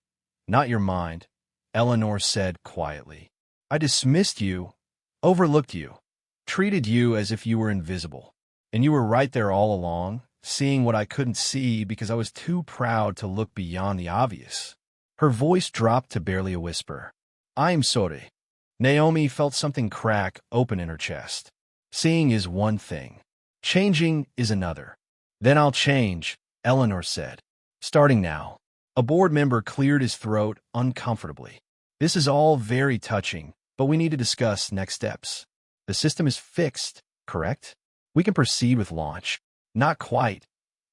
A: not your mind, Eleanor said quietly. I dismissed you, overlooked you, treated you as if you were invisible. And you were right there all along, seeing what I couldn't see because I was too proud to look beyond the obvious. Her voice dropped to barely a whisper. I'm sorry. Naomi felt something crack open in her chest. Seeing is one thing. Changing is another. Then I'll change, Eleanor said. Starting now. A board member cleared his throat uncomfortably. This is all very touching, but we need to discuss next steps. The system is fixed, correct? We can proceed with launch. Not quite,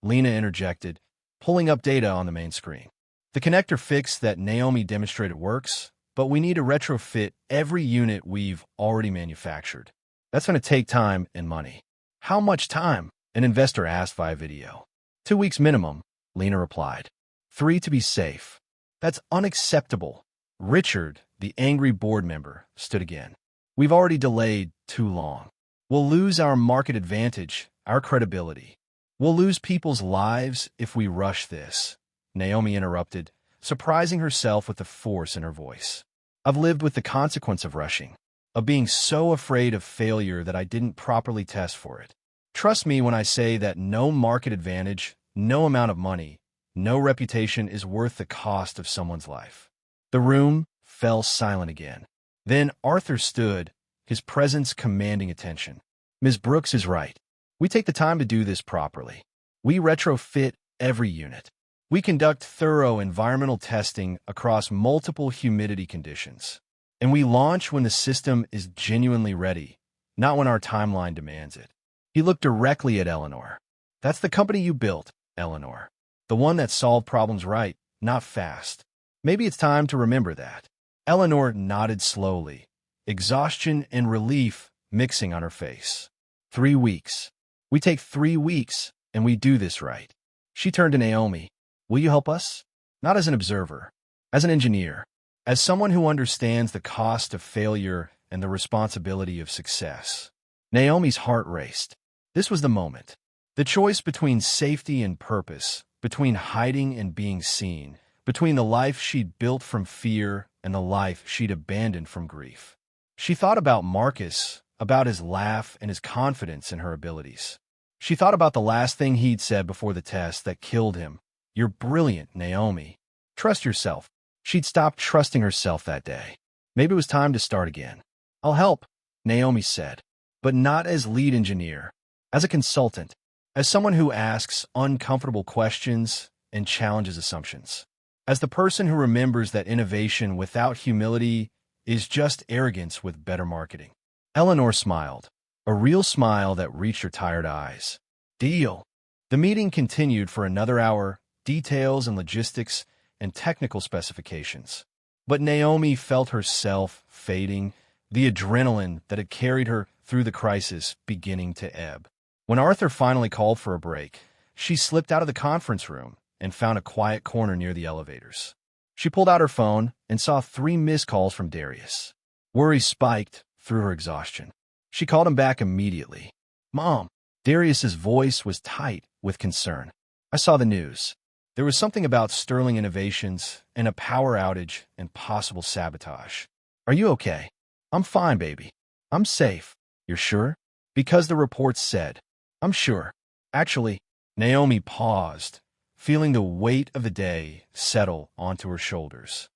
A: Lena interjected, pulling up data on the main screen. The connector fix that Naomi demonstrated works, but we need to retrofit every unit we've already manufactured. That's going to take time and money. How much time? An investor asked via video. 2 weeks minimum, Lena replied. 3 to be safe. That's unacceptable. Richard, the angry board member, stood again. We've already delayed too long. We'll lose our market advantage, our credibility. We'll lose people's lives if we rush this, Naomi interrupted, surprising herself with the force in her voice. I've lived with the consequence of rushing, of being so afraid of failure that I didn't properly test for it. Trust me when I say that no market advantage, no amount of money, no reputation is worth the cost of someone's life. The room fell silent again. Then Arthur stood, his presence commanding attention. Ms. Brooks is right. We take the time to do this properly. We retrofit every unit. We conduct thorough environmental testing across multiple humidity conditions. And we launch when the system is genuinely ready, not when our timeline demands it. He looked directly at Eleanor. That's the company you built, Eleanor. The one that solved problems right, not fast. Maybe it's time to remember that. Eleanor nodded slowly, exhaustion and relief mixing on her face. 3 weeks. We take 3 weeks, and we do this right. She turned to Naomi. Will you help us? Not as an observer, as an engineer, as someone who understands the cost of failure and the responsibility of success. Naomi's heart raced. This was the moment. The choice between safety and purpose, between hiding and being seen, between the life she'd built from fear and the life she'd abandoned from grief. She thought about Marcus, about his laugh and his confidence in her abilities. She thought about the last thing he'd said before the test that killed him. You're brilliant, Naomi. Trust yourself. She'd stopped trusting herself that day. Maybe it was time to start again. I'll help, Naomi said, but not as lead engineer, as a consultant, as someone who asks uncomfortable questions and challenges assumptions, as the person who remembers that innovation without humility is just arrogance with better marketing. Eleanor smiled, a real smile that reached her tired eyes. Deal. The meeting continued for another hour, details and logistics and technical specifications. But Naomi felt herself fading, the adrenaline that had carried her through the crisis beginning to ebb. When Arthur finally called for a break, she slipped out of the conference room and found a quiet corner near the elevators. She pulled out her phone and saw 3 missed calls from Darius. Worry spiked through her exhaustion. She called him back immediately. Mom, Darius's voice was tight with concern. I saw the news. There was something about Sterling Innovations and a power outage and possible sabotage. Are you okay? I'm fine, baby. I'm safe. You're sure? Because the reports said. I'm sure. Actually, Naomi paused, feeling the weight of the day settle onto her shoulders.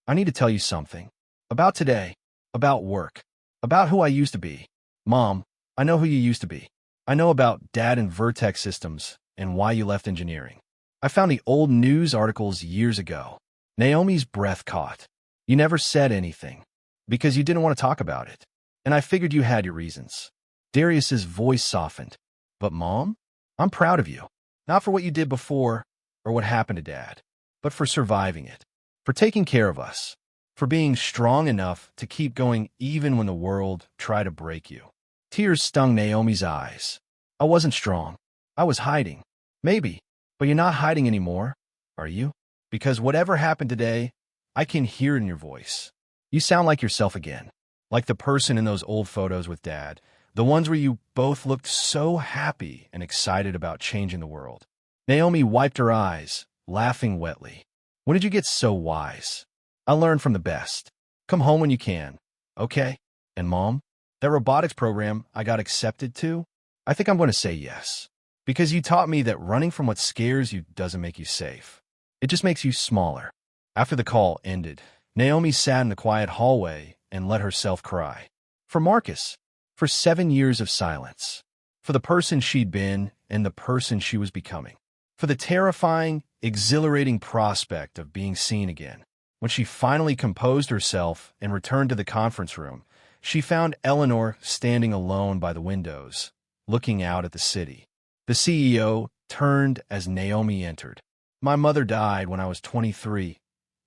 A: I need to tell you something. About today. About work. About who I used to be. Mom, I know who you used to be. I know about Dad and Vertex Systems and why you left engineering. I found the old news articles years ago. Naomi's breath caught. You never said anything because you didn't want to talk about it. And I figured you had your reasons. Darius's voice softened. But Mom, I'm proud of you. Not for what you did before or what happened to Dad, but for surviving it, for taking care of us, for being strong enough to keep going even when the world tried to break you. Tears stung Naomi's eyes. I wasn't strong. I was hiding. Maybe, but you're not hiding anymore, are you? Because whatever happened today, I can hear it in your voice. You sound like yourself again, like the person in those old photos with Dad, the ones where you both looked so happy and excited about changing the world. Naomi wiped her eyes, laughing wetly. When did you get so wise? I learned from the best. Come home when you can, okay? And Mom, that robotics program I got accepted to, I think I'm going to say yes. Because you taught me that running from what scares you doesn't make you safe. It just makes you smaller. After the call ended, Naomi sat in the quiet hallway and let herself cry. For Marcus. For 7 years of silence. For the person she'd been and the person she was becoming. For the terrifying, exhilarating prospect of being seen again. When she finally composed herself and returned to the conference room, she found Eleanor standing alone by the windows, looking out at the city. The CEO turned as Naomi entered. My mother died when I was 23,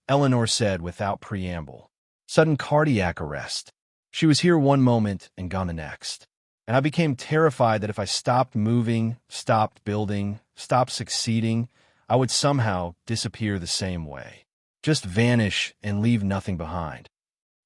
A: Eleanor said without preamble. Sudden cardiac arrest. She was here one moment and gone the next. And I became terrified that if I stopped moving, stopped building, stopped succeeding, I would somehow disappear the same way. Just vanish and leave nothing behind.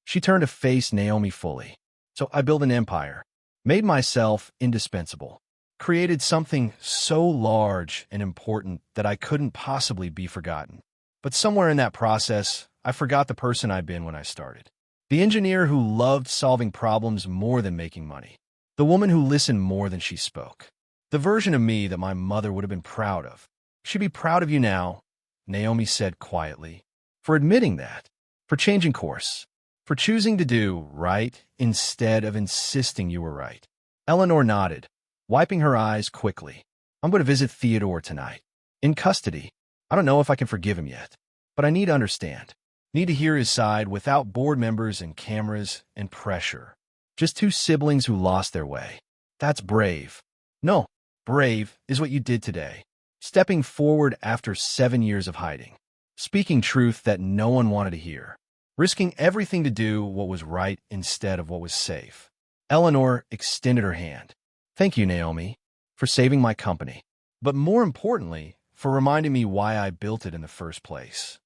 A: She turned to face Naomi fully. So I built an empire, made myself indispensable, created something so large and important that I couldn't possibly be forgotten. But somewhere in that process, I forgot the person I'd been when I started. The engineer who loved solving problems more than making money. The woman who listened more than she spoke. The version of me that my mother would have been proud of. She'd be proud of you now, Naomi said quietly, for admitting that, for changing course, for choosing to do right instead of insisting you were right. Eleanor nodded, wiping her eyes quickly. I'm going to visit Theodore tonight. In custody. I don't know if I can forgive him yet, but I need to understand. Need to hear his side without board members and cameras and pressure. Just two siblings who lost their way. That's brave. No, brave is what you did today. Stepping forward after 7 years of hiding. Speaking truth that no one wanted to hear. Risking everything to do what was right instead of what was safe. Eleanor extended her hand. Thank you, Naomi, for saving my company. But more importantly, for reminding me why I built it in the first place.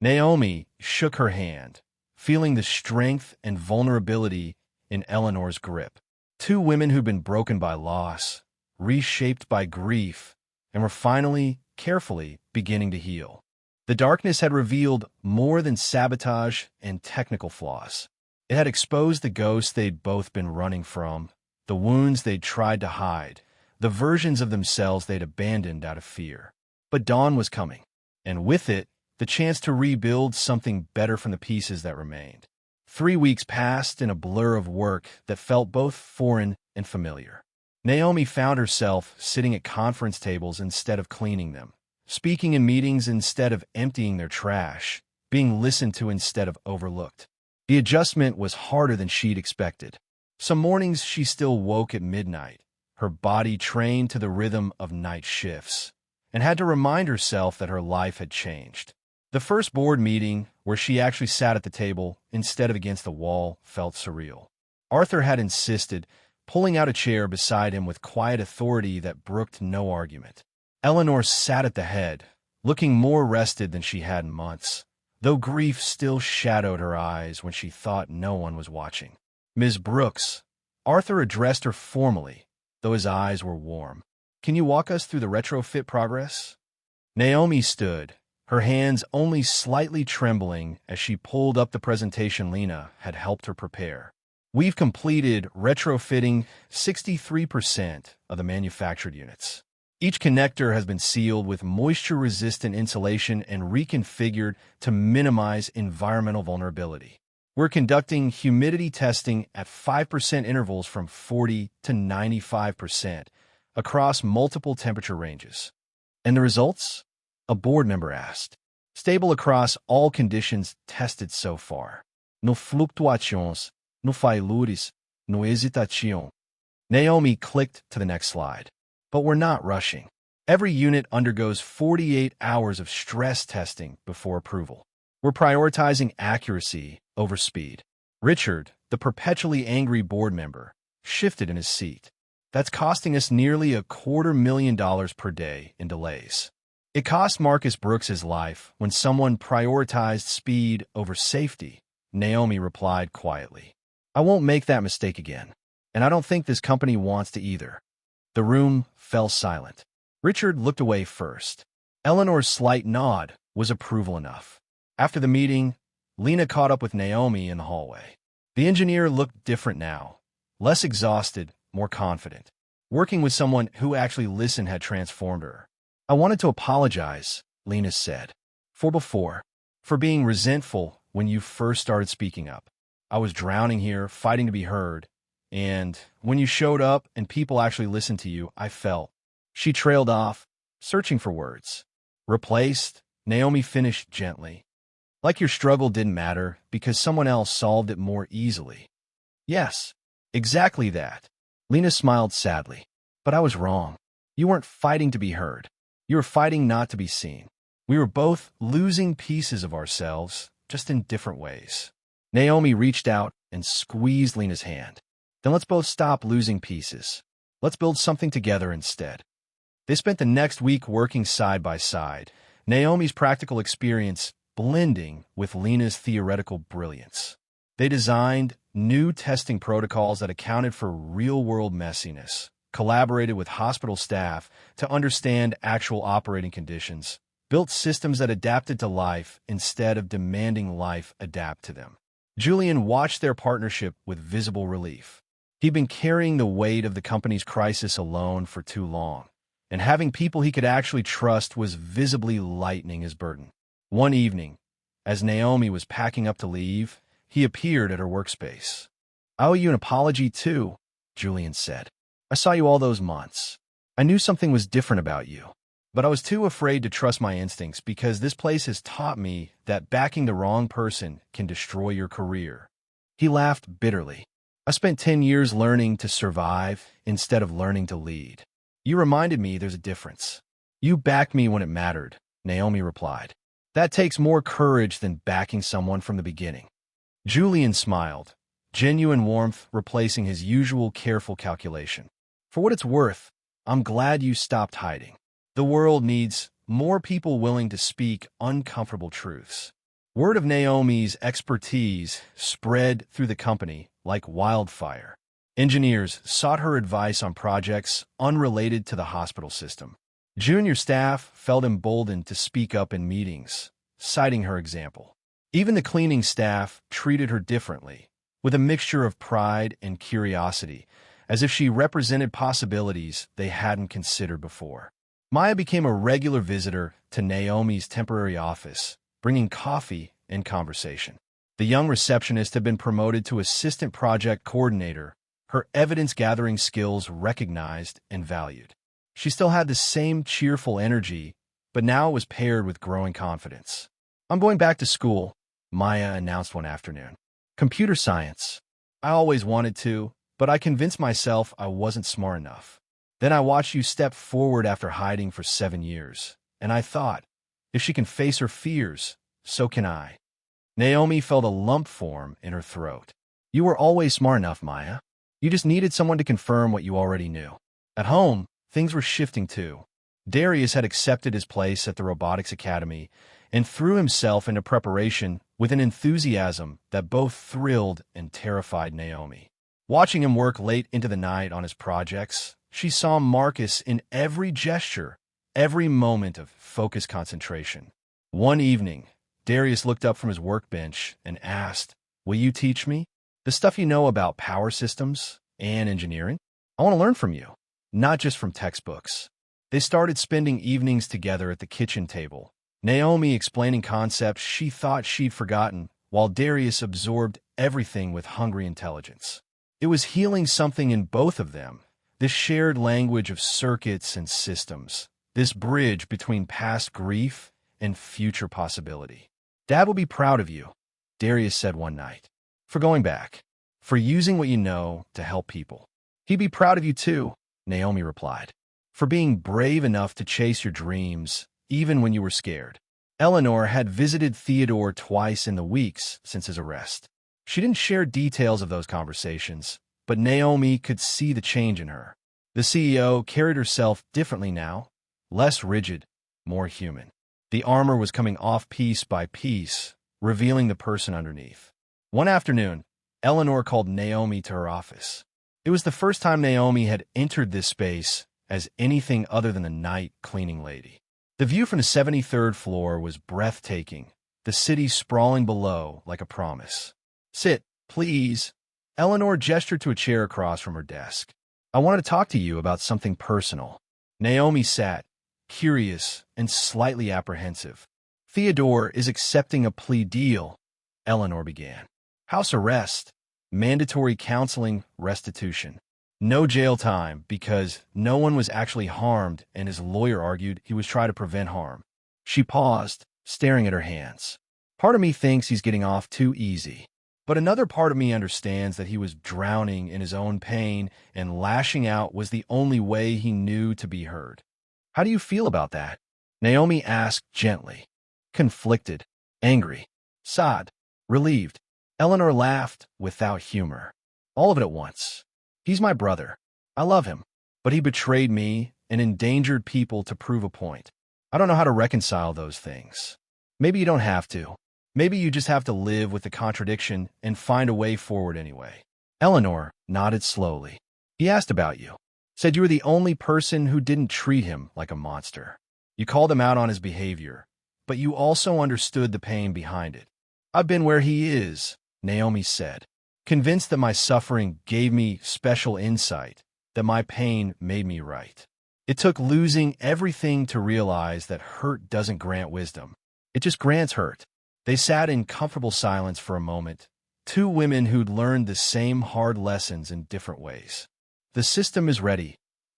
A: Naomi shook her hand, feeling the strength and vulnerability in Eleanor's grip. Two women who'd been broken by loss, reshaped by grief, and were finally, carefully, beginning to heal. The darkness had revealed more than sabotage and technical flaws. It had exposed the ghosts they'd both been running from, the wounds they'd tried to hide, the versions of themselves they'd abandoned out of fear. But dawn was coming, and with it, the chance to rebuild something better from the pieces that remained. 3 weeks passed in a blur of work that felt both foreign and familiar. Naomi found herself sitting at conference tables instead of cleaning them, speaking in meetings instead of emptying their trash, being listened to instead of overlooked. The adjustment was harder than she'd expected. Some mornings she still woke at midnight, her body trained to the rhythm of night shifts, and had to remind herself that her life had changed. The first board meeting, where she actually sat at the table instead of against the wall, felt surreal. Arthur had insisted, pulling out a chair beside him with quiet authority that brooked no argument. Eleanor sat at the head, looking more rested than she had in months, though grief still shadowed her eyes when she thought no one was watching. Ms. Brooks, Arthur addressed her formally, though his eyes were warm. Can you walk us through the retrofit progress? Naomi stood, her hands only slightly trembling as she pulled up the presentation Lena had helped her prepare. We've completed retrofitting 63% of the manufactured units. Each connector has been sealed with moisture-resistant insulation and reconfigured to minimize environmental vulnerability. We're conducting humidity testing at 5% intervals from 40 to 95% across multiple temperature ranges. And the results? A board member asked. Stable across all conditions tested so far. No fluctuações, no failures, no hesitation. Naomi clicked to the next slide. But we're not rushing. Every unit undergoes 48 hours of stress testing before approval. We're prioritizing accuracy over speed. Richard, the perpetually angry board member, shifted in his seat. That's costing us nearly $250,000 per day in delays. It cost Marcus Brooks his life when someone prioritized speed over safety, Naomi replied quietly. I won't make that mistake again, and I don't think this company wants to either. The room fell silent. Richard looked away first. Eleanor's slight nod was approval enough. After the meeting, Lena caught up with Naomi in the hallway. The engineer looked different now, less exhausted, more confident. Working with someone who actually listened had transformed her. I wanted to apologize, Lena said, for being resentful when you first started speaking up. I was drowning here, fighting to be heard, and when you showed up and people actually listened to you, I felt. She trailed off, searching for words. Replaced, Naomi finished gently. Like your struggle didn't matter because someone else solved it more easily. Yes, exactly that. Lena smiled sadly. But I was wrong. You weren't fighting to be heard. You were fighting not to be seen. We were both losing pieces of ourselves, just in different ways. Naomi reached out and squeezed Lena's hand. Then let's both stop losing pieces. Let's build something together instead. They spent the next week working side by side, Naomi's practical experience blending with Lena's theoretical brilliance. They designed new testing protocols that accounted for real-world messiness, collaborated with hospital staff to understand actual operating conditions, built systems that adapted to life instead of demanding life adapt to them. Julian watched their partnership with visible relief. He'd been carrying the weight of the company's crisis alone for too long, and having people he could actually trust was visibly lightening his burden. One evening, as Naomi was packing up to leave, he appeared at her workspace. I owe you an apology too, Julian said. I saw you all those months. I knew something was different about you, but I was too afraid to trust my instincts because this place has taught me that backing the wrong person can destroy your career. He laughed bitterly. I spent 10 years learning to survive instead of learning to lead. You reminded me there's a difference. You backed me when it mattered, Naomi replied. That takes more courage than backing someone from the beginning. Julian smiled, genuine warmth replacing his usual careful calculation. For what it's worth, I'm glad you stopped hiding. The world needs more people willing to speak uncomfortable truths. Word of Naomi's expertise spread through the company like wildfire. Engineers sought her advice on projects unrelated to the hospital system. Junior staff felt emboldened to speak up in meetings, citing her example. Even the cleaning staff treated her differently, with a mixture of pride and curiosity, as if she represented possibilities they hadn't considered before. Maya became a regular visitor to Naomi's temporary office, bringing coffee and conversation. The young receptionist had been promoted to assistant project coordinator, her evidence-gathering skills recognized and valued. She still had the same cheerful energy, but now it was paired with growing confidence. I'm going back to school, Maya announced one afternoon. Computer science. I always wanted to, but I convinced myself I wasn't smart enough. Then I watched you step forward after hiding for 7 years, and I thought, if she can face her fears, so can I. Naomi felt a lump form in her throat. You were always smart enough, Maya. You just needed someone to confirm what you already knew. At home, things were shifting too. Darius had accepted his place at the Robotics Academy and threw himself into preparation with an enthusiasm that both thrilled and terrified Naomi. Watching him work late into the night on his projects, she saw Marcus in every gesture, every moment of focused concentration. One evening, Darius looked up from his workbench and asked, "Will you teach me?" The stuff you know about power systems and engineering. I want to learn from you, not just from textbooks. They started spending evenings together at the kitchen table, Naomi explaining concepts she thought she'd forgotten, while Darius absorbed everything with hungry intelligence. It was healing something in both of them, this shared language of circuits and systems, this bridge between past grief and future possibility. Dad will be proud of you, Darius said one night, for going back, for using what you know to help people. He'd be proud of you too, Naomi replied, for being brave enough to chase your dreams, even when you were scared. Eleanor had visited Theodore twice in the weeks since his arrest. She didn't share details of those conversations, but Naomi could see the change in her. The CEO carried herself differently now, less rigid, more human. The armor was coming off piece by piece, revealing the person underneath. One afternoon, Eleanor called Naomi to her office. It was the first time Naomi had entered this space as anything other than a night cleaning lady. The view from the 73rd floor was breathtaking, the city sprawling below like a promise. Sit, please. Eleanor gestured to a chair across from her desk. I wanted to talk to you about something personal. Naomi sat, curious and slightly apprehensive. Theodore is accepting a plea deal, Eleanor began. House arrest, mandatory counseling, restitution. No jail time because no one was actually harmed and his lawyer argued he was trying to prevent harm. She paused, staring at her hands. Part of me thinks he's getting off too easy. But another part of me understands that he was drowning in his own pain and lashing out was the only way he knew to be heard. How do you feel about that? Naomi asked gently. Conflicted, angry, sad, relieved. Eleanor laughed without humor. All of it at once. He's my brother. I love him. But he betrayed me and endangered people to prove a point. I don't know how to reconcile those things. Maybe you don't have to. Maybe you just have to live with the contradiction and find a way forward anyway. Eleanor nodded slowly. He asked about you. Said you were the only person who didn't treat him like a monster. You called him out on his behavior, but you also understood the pain behind it. I've been where he is, Naomi said, convinced that my suffering gave me special insight, that my pain made me right. It took losing everything to realize that hurt doesn't grant wisdom. It just grants hurt. They sat in comfortable silence for a moment, two women who'd learned the same hard lessons in different ways. The system is ready,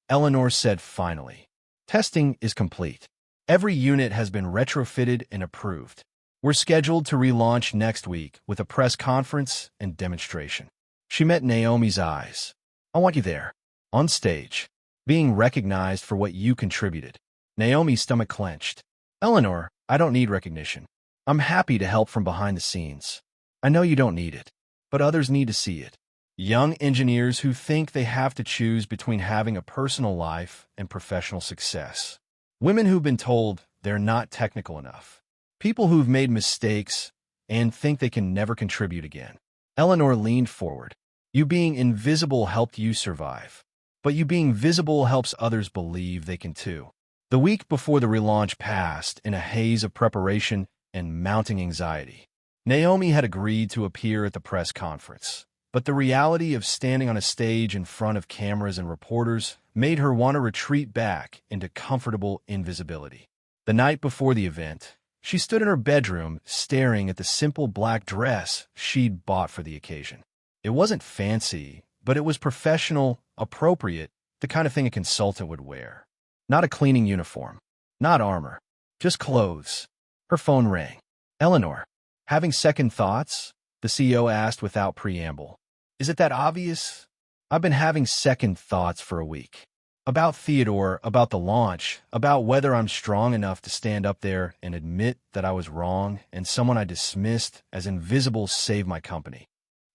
A: Eleanor said finally. Testing is complete. Every unit has been retrofitted and approved. We're scheduled to relaunch next week with a press conference and demonstration. She met Naomi's eyes. I want you there, on stage, being recognized for what you contributed. Naomi's stomach clenched. Eleanor, I don't need recognition. I'm happy to help from behind the scenes. I know you don't need it, but others need to see it. Young engineers who think they have to choose between having a personal life and professional success. Women who've been told they're not technical enough. People who've made mistakes and think they can never contribute again. Eleanor leaned forward. You being invisible helped you survive, but you being visible helps others believe they can too. The week before the relaunch passed in a haze of preparation and mounting anxiety. Naomi had agreed to appear at the press conference, but the reality of standing on a stage in front of cameras and reporters made her want to retreat back into comfortable invisibility. The night before the event, she stood in her bedroom staring at the simple black dress she'd bought for the occasion. It wasn't fancy, but it was professional, appropriate, the kind of thing a consultant would wear. Not a cleaning uniform, not armor, just clothes. Her phone rang. Eleanor, having second thoughts? The CEO asked without preamble. Is it that obvious? I've been having second thoughts for a week. About Theodore, about the launch, about whether I'm strong enough to stand up there and admit that I was wrong and someone I dismissed as invisible saved my company.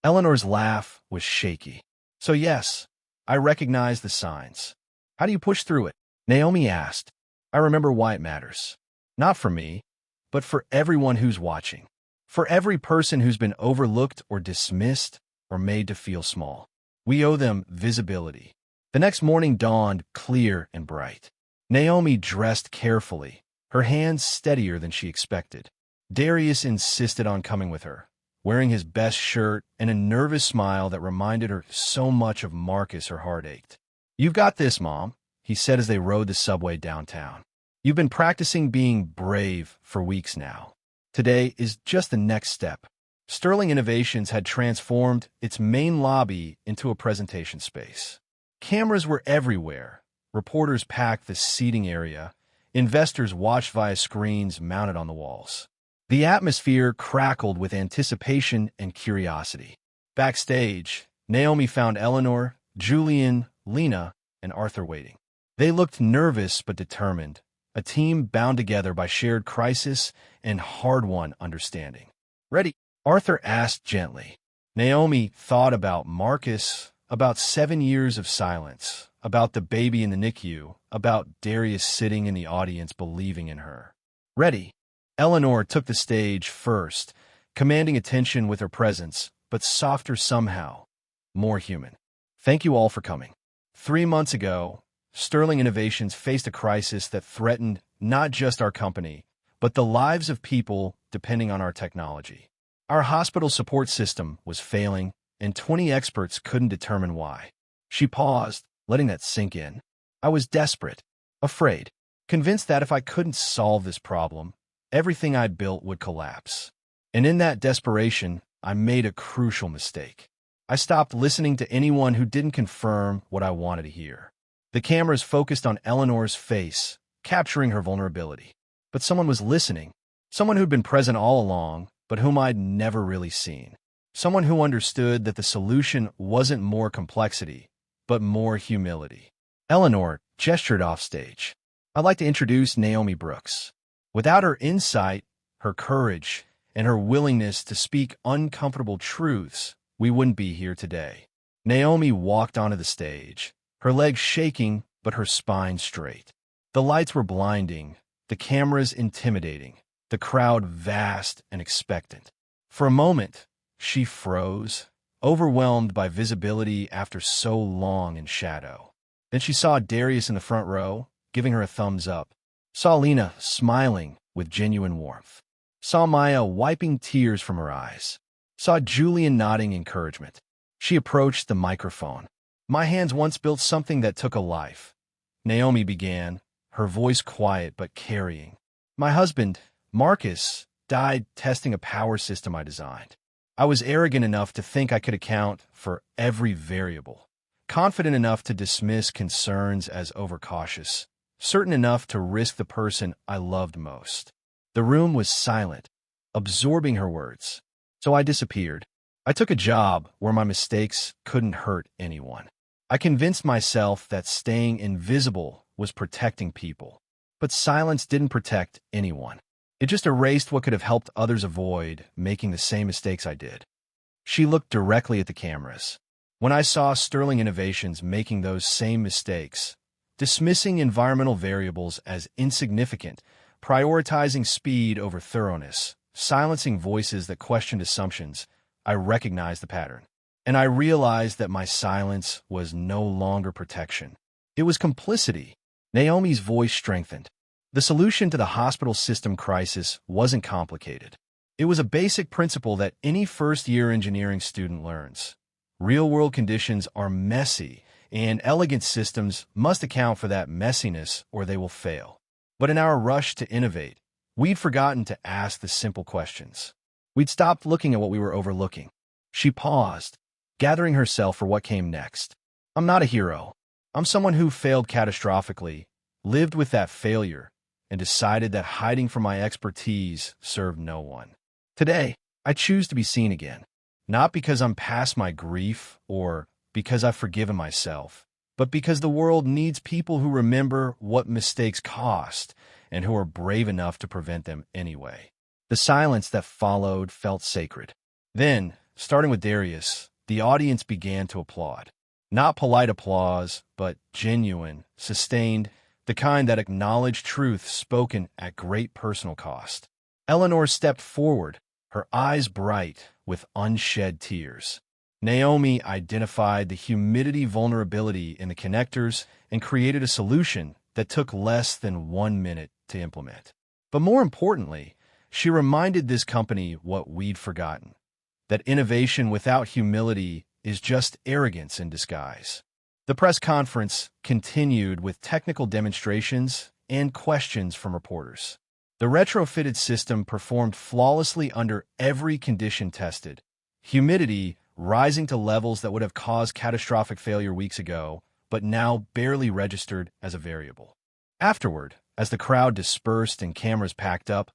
A: Eleanor's laugh was shaky. So yes, I recognize the signs. How do you push through it? Naomi asked. I remember why it matters. Not for me, but for everyone who's watching. For every person who's been overlooked or dismissed or made to feel small. We owe them visibility. The next morning dawned clear and bright. Naomi dressed carefully, her hands steadier than she expected. Darius insisted on coming with her, wearing his best shirt and a nervous smile that reminded her so much of Marcus. Her heart ached. "You've got this, Mom," he said as they rode the subway downtown. "You've been practicing being brave for weeks now. Today is just the next step." Sterling Innovations had transformed its main lobby into a presentation space. Cameras were everywhere. Reporters packed the seating area. Investors watched via screens mounted on the walls. The atmosphere crackled with anticipation and curiosity. Backstage, Naomi found Eleanor, Julian, Lena, and Arthur waiting. They looked nervous but determined, a team bound together by shared crisis and hard-won understanding. "Ready?" Arthur asked gently. Naomi thought about Marcus, about 7 years of silence, about the baby in the NICU, about Darius sitting in the audience believing in her. "Ready." Eleanor took the stage first, commanding attention with her presence, but softer somehow, more human. "Thank you all for coming. 3 months ago, Sterling Innovations faced a crisis that threatened not just our company, but the lives of people depending on our technology. Our hospital support system was failing, and 20 experts couldn't determine why." She paused, letting that sink in. "I was desperate, afraid, convinced that if I couldn't solve this problem, everything I built would collapse. And in that desperation, I made a crucial mistake. I stopped listening to anyone who didn't confirm what I wanted to hear." The cameras focused on Eleanor's face, capturing her vulnerability. But someone was listening, someone who'd been present all along, but whom I'd never really seen. Someone who understood that the solution wasn't more complexity, but more humility. Eleanor gestured offstage. "I'd like to introduce Naomi Brooks." Without her insight, her courage, and her willingness to speak uncomfortable truths, we wouldn't be here today. Naomi walked onto the stage, her legs shaking but her spine straight. The lights were blinding, the cameras intimidating, the crowd vast and expectant. For a moment, she froze, overwhelmed by visibility after so long in shadow. Then she saw Darius in the front row, giving her a thumbs up. Saw Lena smiling with genuine warmth. Saw Maya wiping tears from her eyes. Saw Julian nodding encouragement. She approached the microphone. "My hands once built something that took a life," Naomi began, her voice quiet but carrying. "My husband, Marcus, died testing a power system I designed. I was arrogant enough to think I could account for every variable, confident enough to dismiss concerns as overcautious, certain enough to risk the person I loved most." The room was silent, absorbing her words. "So I disappeared. I took a job where my mistakes couldn't hurt anyone. I convinced myself that staying invisible was protecting people. But silence didn't protect anyone. It just erased what could have helped others avoid making the same mistakes I did." She looked directly at the cameras. "When I saw Sterling Innovations making those same mistakes, dismissing environmental variables as insignificant, prioritizing speed over thoroughness, silencing voices that questioned assumptions, I recognized the pattern. And I realized that my silence was no longer protection. It was complicity." Naomi's voice strengthened. The solution to the hospital system crisis wasn't complicated. It was a basic principle that any first-year engineering student learns. Real-world conditions are messy, and elegant systems must account for that messiness or they will fail. But in our rush to innovate, we'd forgotten to ask the simple questions. We'd stopped looking at what we were overlooking. She paused, gathering herself for what came next. "I'm not a hero. I'm someone who failed catastrophically, lived with that failure, and decided that hiding from my expertise served no one. Today, I choose to be seen again, not because I'm past my grief or because I've forgiven myself, but because the world needs people who remember what mistakes cost and who are brave enough to prevent them anyway." The silence that followed felt sacred. Then, starting with Darius, the audience began to applaud. Not polite applause, but genuine, sustained, the kind that acknowledged truth spoken at great personal cost. Eleanor stepped forward, her eyes bright with unshed tears. Naomi identified the humidity-vulnerability in the connectors and created a solution that took less than 1 minute to implement. But more importantly, she reminded this company what we'd forgotten. that innovation without humility is just arrogance in disguise. The press conference continued with technical demonstrations and questions from reporters. The retrofitted system performed flawlessly under every condition tested, humidity rising to levels that would have caused catastrophic failure weeks ago, but now barely registered as a variable. Afterward, as the crowd dispersed and cameras packed up,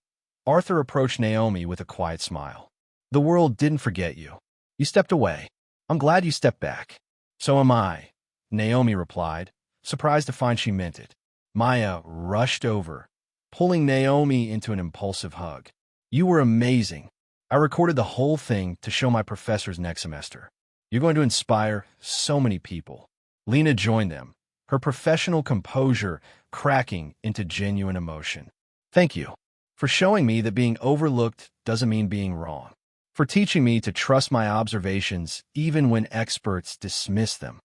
A: Arthur approached Naomi with a quiet smile. "The world didn't forget you. You stepped away. I'm glad you stepped back." "So am I," Naomi replied, surprised to find she meant it. Maya rushed over, pulling Naomi into an impulsive hug. "You were amazing. I recorded the whole thing to show my professors next semester. You're going to inspire so many people." Lena joined them, her professional composure cracking into genuine emotion. "Thank you for showing me that being overlooked doesn't mean being wrong, for teaching me to trust my observations even when experts dismiss them."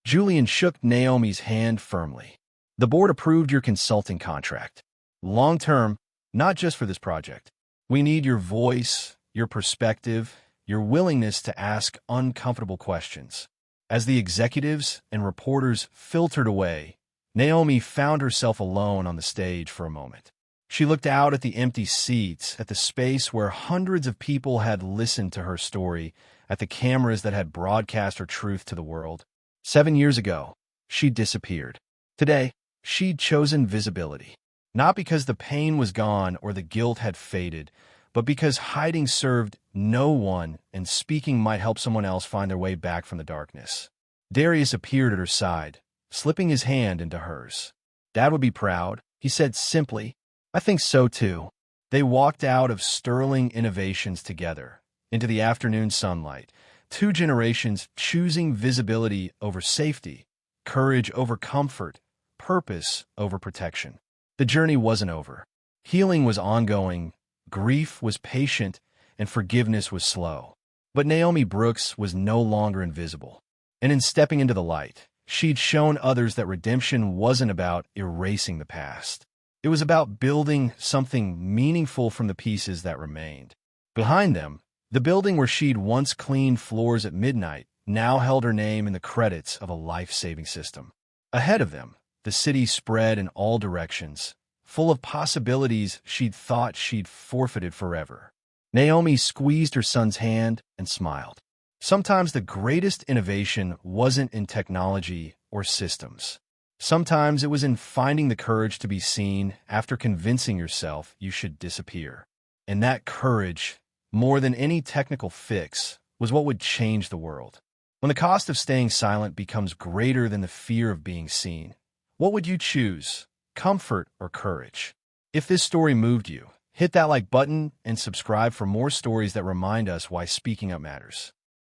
A: Julian shook Naomi's hand firmly. "The board approved your consulting contract. Long-term, not just for this project. We need your voice, your perspective, your willingness to ask uncomfortable questions." As the executives and reporters filtered away, Naomi found herself alone on the stage for a moment. She looked out at the empty seats, at the space where hundreds of people had listened to her story, at the cameras that had broadcast her truth to the world. 7 years ago, she'd disappeared. Today, she'd chosen visibility. Not because the pain was gone or the guilt had faded, but because hiding served no one and speaking might help someone else find their way back from the darkness. Darius appeared at her side, slipping his hand into hers. "Dad would be proud," he said simply. "I think so too." They walked out of Sterling Innovations together, into the afternoon sunlight, 2 generations choosing visibility over safety, courage over comfort, purpose over protection. The journey wasn't over. Healing was ongoing, grief was patient, and forgiveness was slow. But Naomi Brooks was no longer invisible. And in stepping into the light, she'd shown others that redemption wasn't about erasing the past. It was about building something meaningful from the pieces that remained. Behind them, the building where she'd once cleaned floors at midnight now held her name in the credits of a life-saving system. Ahead of them, the city spread in all directions, full of possibilities she'd thought she'd forfeited forever. Naomi squeezed her son's hand and smiled. Sometimes the greatest innovation wasn't in technology or systems. Sometimes it was in finding the courage to be seen after convincing yourself you should disappear. And that courage, more than any technical fix, was what would change the world. When the cost of staying silent becomes greater than the fear of being seen, what would you choose, comfort or courage? If this story moved you, hit that like button and subscribe for more stories that remind us why speaking up matters.